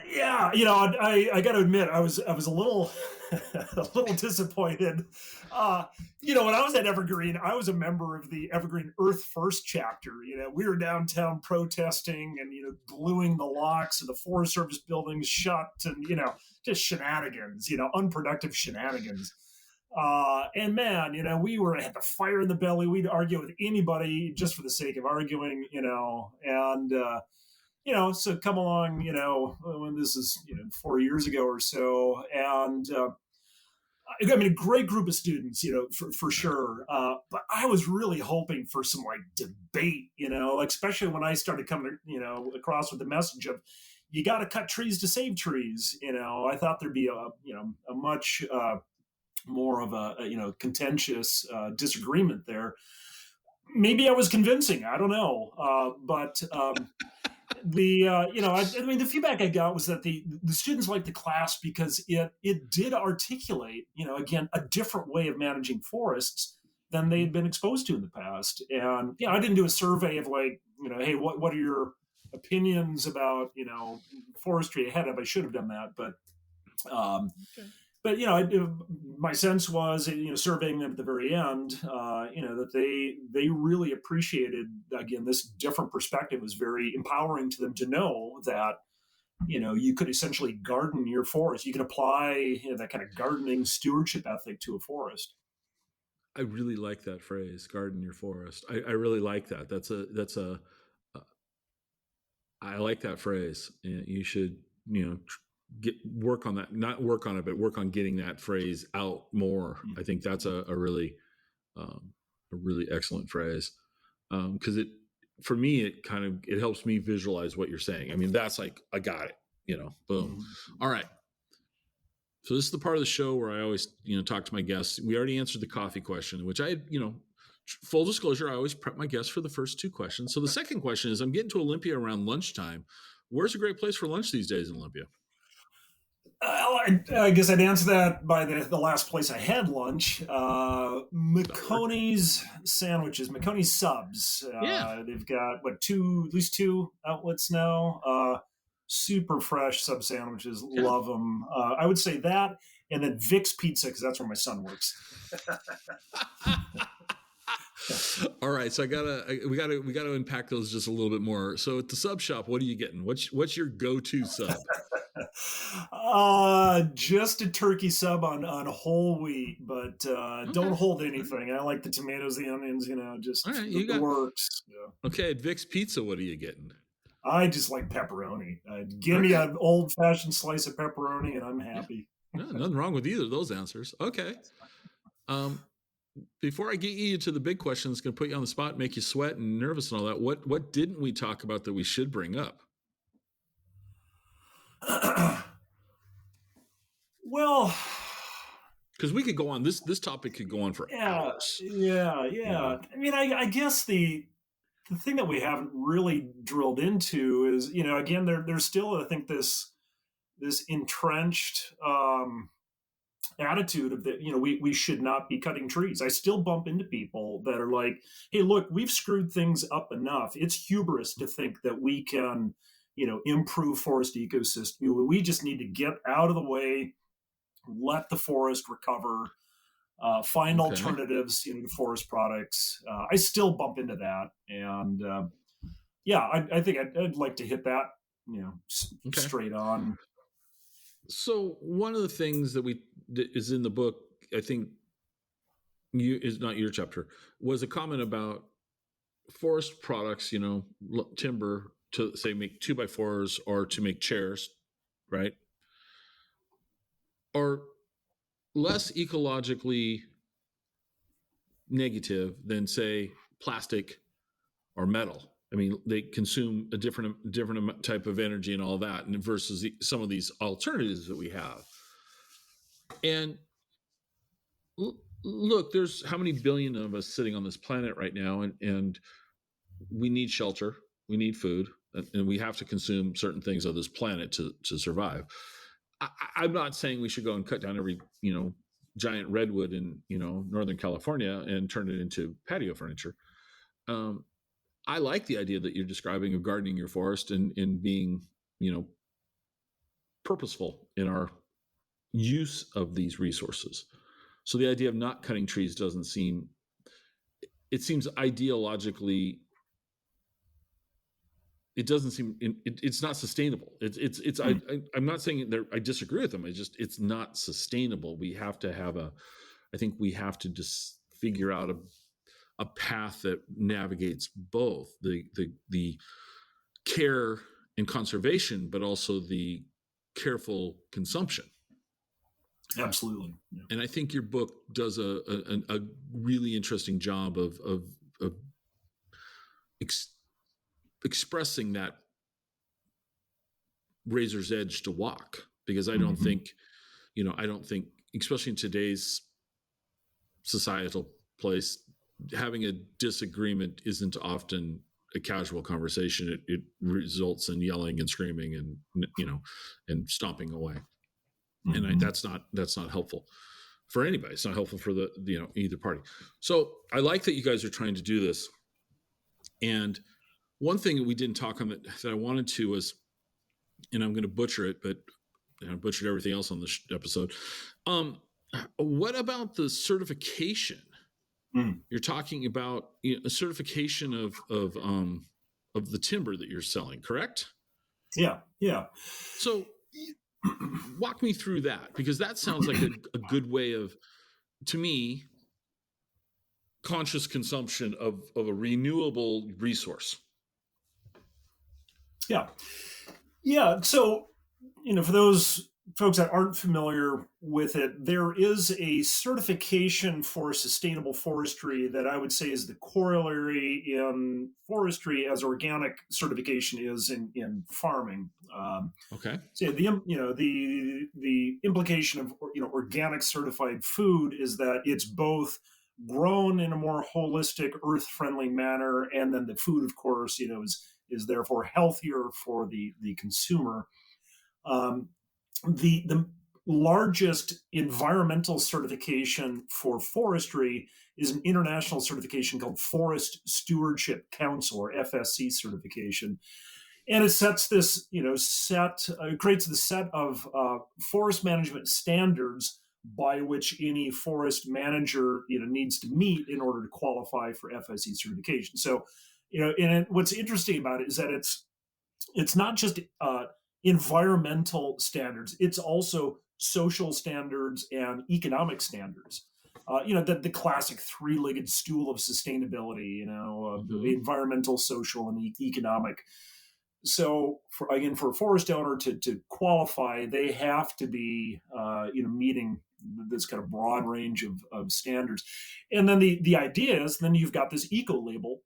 Yeah, I got to admit, I was a little a little disappointed. When I was at Evergreen, I was a member of the Evergreen Earth First chapter. We were downtown protesting and gluing the locks of the Forest Service buildings shut, and just shenanigans, unproductive shenanigans. And man, we had the fire in the belly. We'd argue with anybody just for the sake of arguing, and so come along, when this is, 4 years ago or so. And I mean, a great group of students, for sure. But I was really hoping for some like debate, like especially when I started coming, across with the message of you got to cut trees to save trees. I thought there'd be a much more of a contentious disagreement there. Maybe I was convincing. I don't know, but I mean, the feedback I got was that the students liked the class because it did articulate, again, a different way of managing forests than they had been exposed to in the past. And I didn't do a survey of like, hey, what are your opinions about forestry ahead of? I should have done that, but Okay. but my sense was, surveying them at the very end, that they really appreciated, again, this different perspective. It was very empowering to them to know that you could essentially garden your forest. You can apply that kind of gardening stewardship ethic to a forest. I really like that phrase, garden your forest. I really like that. I like that phrase. You should, work on that, not work on it, but work on getting that phrase out more. I think that's a really excellent phrase. Cause for me, it helps me visualize what you're saying. I mean, that's like, I got it, boom. All right. So this is the part of the show where I always, talk to my guests. We already answered the coffee question, which I, full disclosure, I always prep my guests for the first two questions. So the second question is, I'm getting to Olympia around lunchtime. Where's a great place for lunch these days in Olympia? I guess I'd answer that by the last place I had lunch. McConey's sandwiches, McConey's subs. Yeah. They've got at least two outlets now. Super fresh sub sandwiches. Yeah. Love them. I would say that, and then Vic's Pizza, because that's where my son works. All right, so we gotta unpack those just a little bit more. So at the sub shop, what are you getting? What's your go-to sub? Just a turkey sub on whole wheat, but Okay. don't hold anything. I like the tomatoes, the onions, just all right, the works. Yeah. Okay, at Vic's Pizza, what are you getting? I just like pepperoni. Give me an old-fashioned slice of pepperoni, and I'm happy. Yeah. No, nothing wrong with either of those answers. Okay. Before I get you to the big question that's going to put you on the spot, make you sweat and nervous and all that, what didn't we talk about that we should bring up? Well, because we could go on this topic could go on for Yeah, hours. yeah, You yeah. know? I mean, I guess the thing that we haven't really drilled into is, again, there's still, I think, this entrenched attitude of that, we should not be cutting trees. I still bump into people that are like, hey, look, we've screwed things up enough. It's hubris to think that we can, improve forest ecosystem. We just need to get out of the way, let the forest recover, find Okay. alternatives, to forest products. I still bump into that, and yeah, I think I'd like to hit that, Okay. straight on. So one of the things that is in the book, I think is not your chapter, was a comment about forest products, timber to say make 2x4s or to make chairs, right? Are less ecologically negative than say plastic or metal. I mean, they consume a different type of energy and all that, and versus some of these alternatives that we have. And look, there's how many billion of us sitting on this planet right now, and we need shelter, we need food, and we have to consume certain things on this planet to survive. I'm not saying we should go and cut down every giant redwood in Northern California and turn it into patio furniture. I like the idea that you're describing of gardening your forest and being purposeful in our use of these resources. So the idea of not cutting trees seems ideologically, it doesn't seem it's not sustainable. I'm not saying that I disagree with them. It's not sustainable. I think we have to just figure out a path that navigates both the care and conservation, but also the careful consumption. Absolutely. Yeah. And I think your book does a really interesting job of expressing that razor's edge to walk, because I don't think, especially in today's societal place, having a disagreement isn't often a casual conversation. It results in yelling and screaming and stomping away. And that's not helpful for anybody. It's not helpful for either party. So I like that you guys are trying to do this. And one thing that we didn't talk on that I wanted to was, and I'm going to butcher it, but I butchered everything else on this episode. What about the certification? You're talking about a certification of the timber that you're selling, correct? Yeah. So walk me through that, because that sounds like a good way of, to me, conscious consumption of a renewable resource. Yeah. So, for those folks that aren't familiar with it, there is a certification for sustainable forestry that I would say is the corollary in forestry as organic certification is in farming. Okay. So the implication of organic certified food is that it's both grown in a more holistic, earth-friendly manner, and then the food, of course, is therefore healthier for the consumer. The largest environmental certification for forestry is an international certification called Forest Stewardship Council, or FSC certification. And it sets this, creates the set of forest management standards by which any forest manager, needs to meet in order to qualify for FSC certification. So, and what's interesting about it is that it's not just environmental standards; it's also social standards and economic standards. The classic three-legged stool of sustainability. Environmental, social, and economic. So, for a forest owner to qualify, they have to be meeting this kind of broad range of standards. And then the idea is then you've got this eco label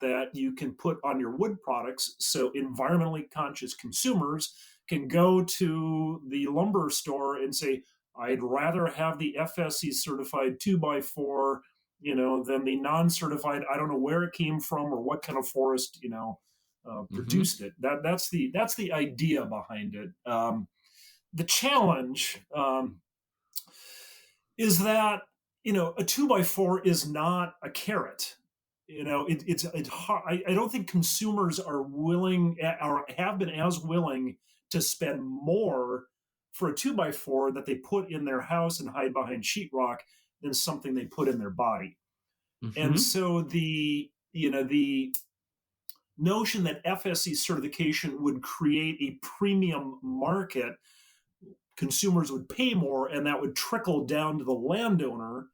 that you can put on your wood products, so environmentally conscious consumers can go to the lumber store and say, I'd rather have the FSC certified 2x4, than the non-certified. I don't know where it came from or what kind of forest, Mm-hmm. produced it. That's the idea behind it. The challenge is that a 2x4 is not a carrot. It's hard. I don't think consumers are willing or have been as willing to spend more for a 2x4 that they put in their house and hide behind sheetrock than something they put in their body. And Mm-hmm. so the notion that FSC certification would create a premium market, consumers would pay more, and that would trickle down to the landowner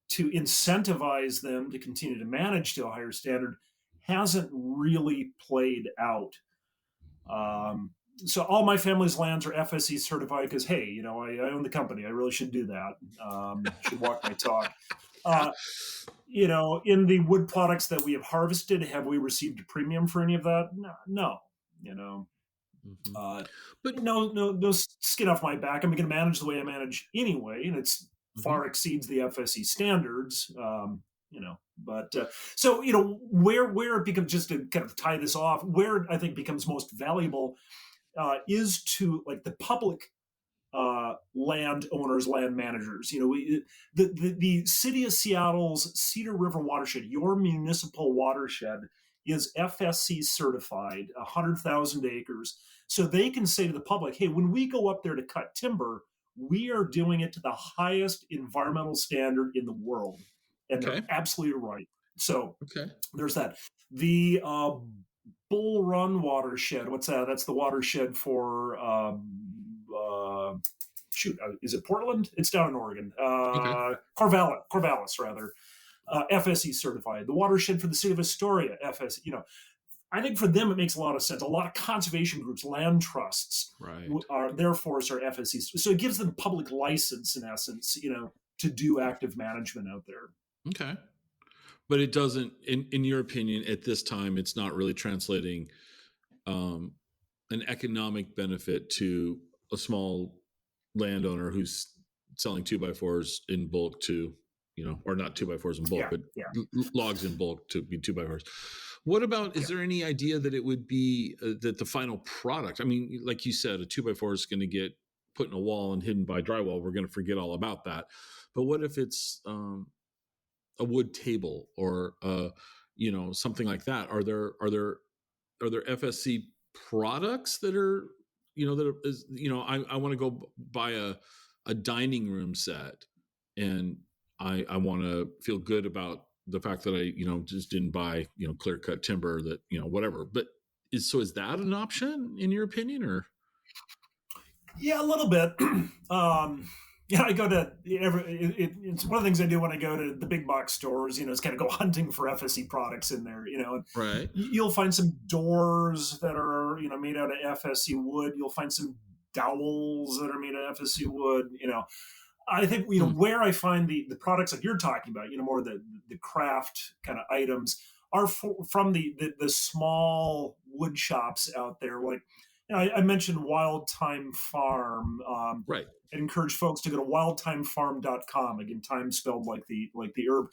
to incentivize them to continue to manage to a higher standard, hasn't really played out. Um, so all my family's lands are FSC certified because, hey, I own the company. I really should do that. Should walk my talk. Uh, in the wood products that we have harvested, have we received a premium for any of that? No, no. You know, Mm-hmm. uh, But no skin off my back. I'm going to manage the way I manage anyway, and it's mm-hmm. far exceeds the FSC standards. But so where it becomes, just to kind of tie this off, where I think becomes most valuable is to like the public landowners, land managers. The city of Seattle's Cedar River watershed, your municipal watershed, is FSC certified, 100,000 acres. So they can say to the public, hey, when we go up there to cut timber, we are doing it to the highest environmental standard in the world. And they're Okay. absolutely right. So Okay. there's that. The Bull Run watershed, what's that? That's the watershed for is it Portland? It's down in Oregon. Okay. Corvallis, rather. FSC certified. The watershed for the city of Astoria, FSC. I think for them it makes a lot of sense. A lot of conservation groups, land trusts, Right. their forests are FSC. So it gives them public license, in essence, to do active management out there. Okay. But it doesn't, in your opinion, at this time, it's not really translating an economic benefit to a small landowner who's selling 2x4s in bulk to, or not 2x4s in bulk, Yeah, but yeah. logs in bulk to be 2x4s. What about, is Yeah. there any idea that it would be that the final product, I mean, like you said, a 2x4 is going to get put in a wall and hidden by drywall. We're going to forget all about that. But what if it's a wood table or something like that? Are there FSC products that are I want to go buy a dining room set, and I want to feel good about the fact that I just didn't buy clear cut timber that whatever. But is that an option in your opinion, or? Yeah, a little bit. I go to it's one of the things I do when I go to the big box stores. Is kind of go hunting for FSC products in there. Right. You'll find some doors that are made out of FSC wood. You'll find some dowels that are made of FSC wood. I think where I find the products that you're talking about, more the craft kind of items, are from the small wood shops out there. Like I mentioned Wild Time Farm. Right. I encourage folks to go to wildtimefarm.com. Again, time spelled like the herb.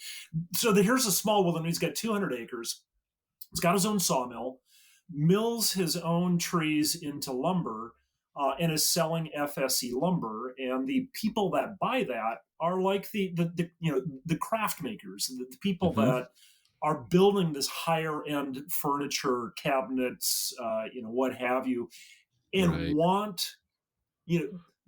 So here's a small woodland. He's got 200 acres. He's got his own sawmill, mills his own trees into lumber, and is selling FSC lumber. And the people that buy that are like the craft makers, the people Mm-hmm. that are building this higher end furniture, cabinets, what have you, and Right. want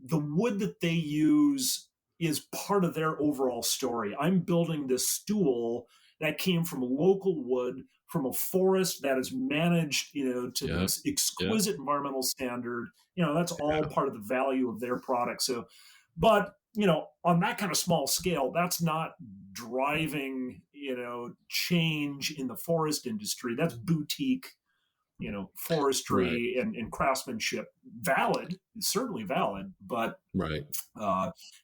the wood that they use is part of their overall story. I'm building this stool that came from local wood from a forest that is managed, to this exquisite environmental standard. That's all part of the value of their product. So, but on that kind of small scale, that's not driving, change in the forest industry. That's boutique, forestry Right. and craftsmanship. Valid, certainly valid, but Right.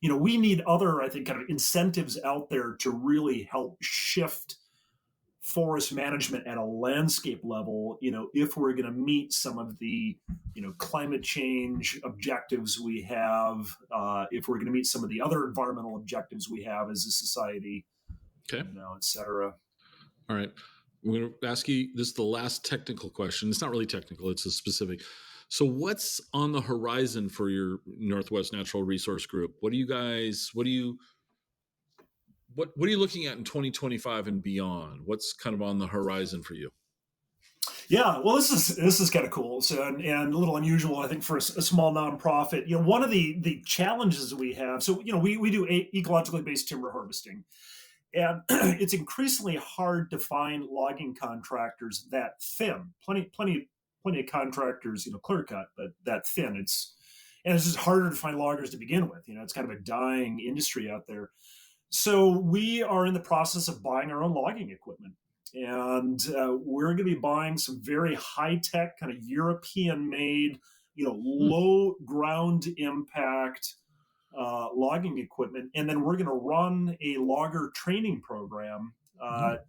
we need other, I think, kind of incentives out there to really help shift forest management at a landscape level, if we're going to meet some of the, climate change objectives we have, if we're going to meet some of the other environmental objectives we have as a society, Okay. et cetera. All right. We're going to ask you, this is the last technical question. It's not really technical, it's a specific. So what's on the horizon for your Northwest Natural Resource Group? What are you looking at in 2025 and beyond? What's kind of on the horizon for you? Yeah, well, this is kind of cool. So, and a little unusual, I think, for a small nonprofit. One of the challenges we have. So, we do ecologically based timber harvesting, and it's increasingly hard to find logging contractors that thin. Plenty of contractors, clear cut, but that thin. It's just harder to find loggers to begin with. It's kind of a dying industry out there. So we are in the process of buying our own logging equipment. And we're going to be buying some very high-tech, kind of European-made, low ground impact logging equipment. And then we're going to run a logger training program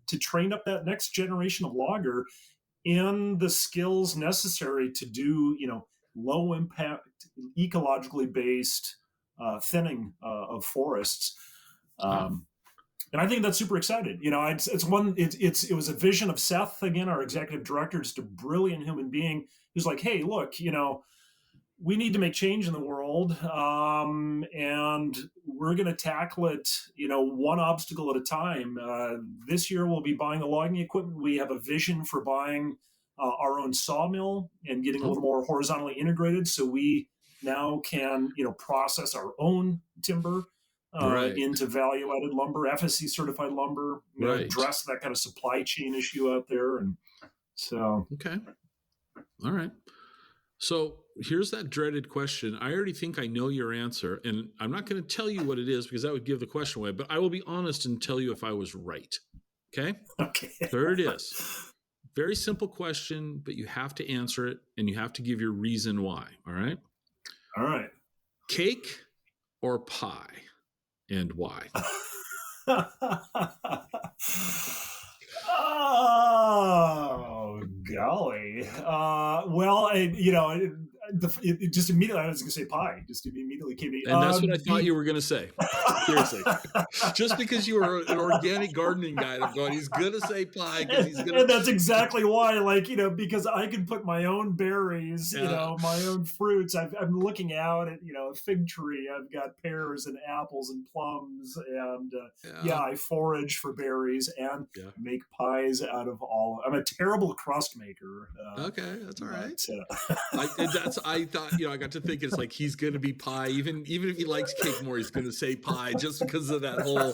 to train up that next generation of logger in the skills necessary to do, low impact, ecologically based thinning of forests. And I think that's super exciting. It was a vision of Seth, again, our executive director, just a brilliant human being who's like, hey, look, we need to make change in the world, and we're going to tackle it, one obstacle at a time. This year we'll be buying the logging equipment. We have a vision for buying our own sawmill and getting a little more horizontally integrated, so we now can, process our own timber into value-added lumber, FSC certified lumber, address that kind of supply chain issue out there. And so, okay, all right. So here's that dreaded question. I already think I know your answer, and I'm not going to tell you what it is because that would give the question away. But I will be honest and tell you if I was right. Okay. Okay. There it is. Very simple question, but you have to answer it, and you have to give your reason why. All right. All right. Cake or pie? And why? Oh, golly. Well, it just immediately, I was going to say pie. Just immediately came to me. And that's what I thought you were going to say. Seriously. Just because you were an organic gardening guy, I'm going, he's going to say pie because he's going to. And that's exactly why, because I can put my own berries, my own fruits. I'm looking out at, a fig tree. I've got pears and apples and plums. And I forage for berries and make pies out of all. I'm a terrible crust maker. Okay, that's all right. I thought, I got to think it's like he's going to be pie. Even if he likes cake more, he's going to say pie just because of that whole,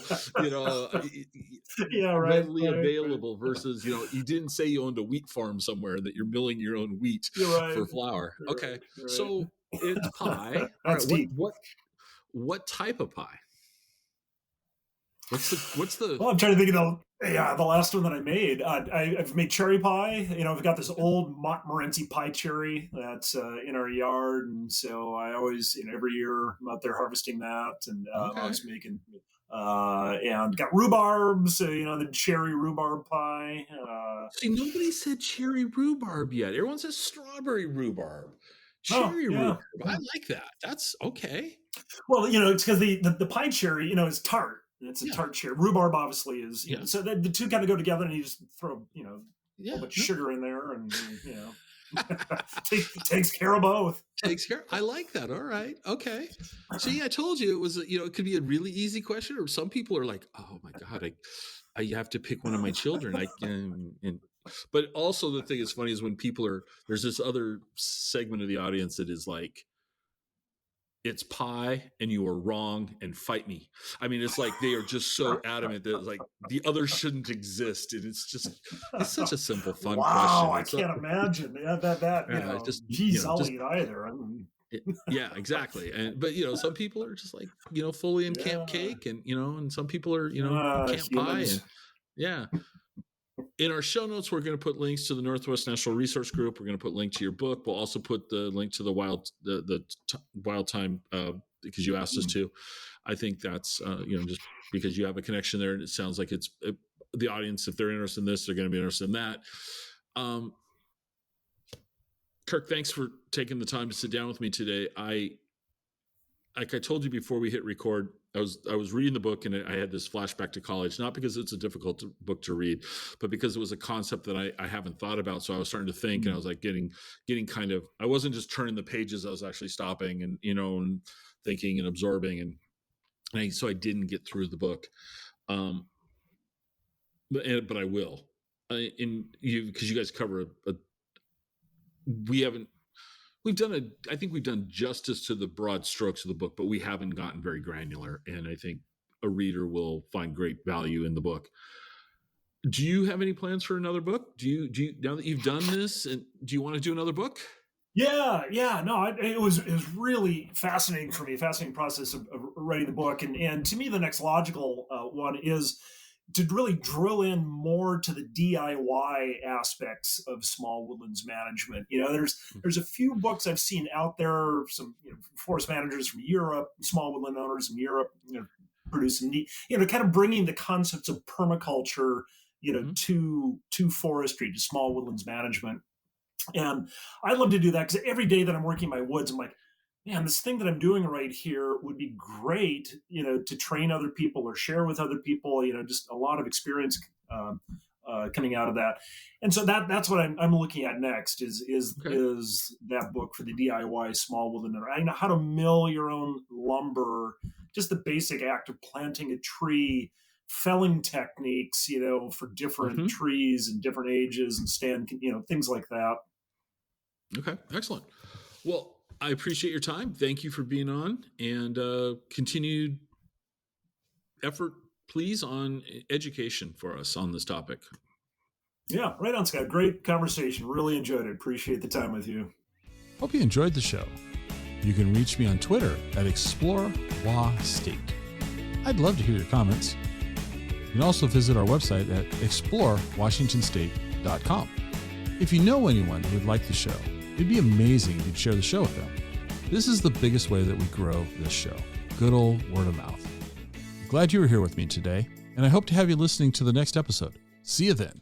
readily available versus, you didn't say you owned a wheat farm somewhere that you're milling your own wheat for flour. Okay. Right. So it's pie. All right. What type of pie? What's the? Well, I'm trying to think of the last one that I made. I've made cherry pie. I've got this old Montmorency pie cherry that's in our yard, and so I always, every year I'm out there harvesting that, and I'm always making. And got rhubarb, so the cherry rhubarb pie. See, nobody said cherry rhubarb yet. Everyone says strawberry rhubarb. Cherry rhubarb. I like that. That's okay. Well, it's because the pie cherry, is tart. It's a tart cherry. Rhubarb obviously is. So the two kind of go together, and you just throw, a whole bunch of sugar in there, and takes care of both. Takes care. I like that. All right. Okay. See, I told you it was. It could be a really easy question, or some people are like, "Oh my God, I have to pick one of my children." But also the thing that's funny is when people are. There's this other segment of the audience that is like, it's pie and you are wrong and fight me. I mean, it's like they are just so adamant that like the other shouldn't exist. And it's such a simple, fun question. Wow, I can't imagine I'll eat either. Exactly. But some people are just like, fully in camp cake and, and some people are, camp humans. Pie. And in our show notes, we're going to put links to the Northwest National Resource Group. We're going to put a link to your book. We'll also put the link to the Wild Time because you asked us to. I think that's just because you have a connection there, and it sounds like the audience, if they're interested in this, they're going to be interested in that. Kirk, thanks for taking the time to sit down with me today. Like I told you before we hit record, I was reading the book and I had this flashback to college, not because it's a difficult book to read, but because it was a concept that I haven't thought about. So I was starting to think, and I was like getting kind of, I wasn't just turning the pages, I was actually stopping and, and thinking and absorbing. And so I didn't get through the book. But I will. Because you guys cover I think we've done justice to the broad strokes of the book, but we haven't gotten very granular. And I think a reader will find great value in the book. Do you have any plans for another book? Do you now that you've done this, and do you want to do another book? Yeah. No, it was really fascinating for me, fascinating process of writing the book. And to me, the next logical one is to really drill in more to the DIY aspects of small woodlands management. There's a few books I've seen out there, some forest managers from Europe, small woodland owners in Europe, produce some neat, kind of bringing the concepts of permaculture, to forestry, to small woodlands management. And I love to do that because every day that I'm working my woods, I'm like, man, this thing that I'm doing right here would be great, to train other people or share with other people, just a lot of experience coming out of that. And so that's what I'm looking at next is that book for the DIY small woodland owner. I know how to mill your own lumber, just the basic act of planting a tree, felling techniques, for different trees and different ages and things like that. Okay, excellent. Well, I appreciate your time. Thank you for being on, and continued effort, please, on education for us on this topic. Yeah, right on, Scott. Great conversation. Really enjoyed it. Appreciate the time with you. Hope you enjoyed the show. You can reach me on Twitter at ExploreWaState. I'd love to hear your comments. You can also visit our website at explorewashingtonstate.com. If you know anyone who would like the show, it'd be amazing if you'd share the show with them. This is the biggest way that we grow this show. Good old word of mouth. I'm glad you were here with me today, and I hope to have you listening to the next episode. See you then.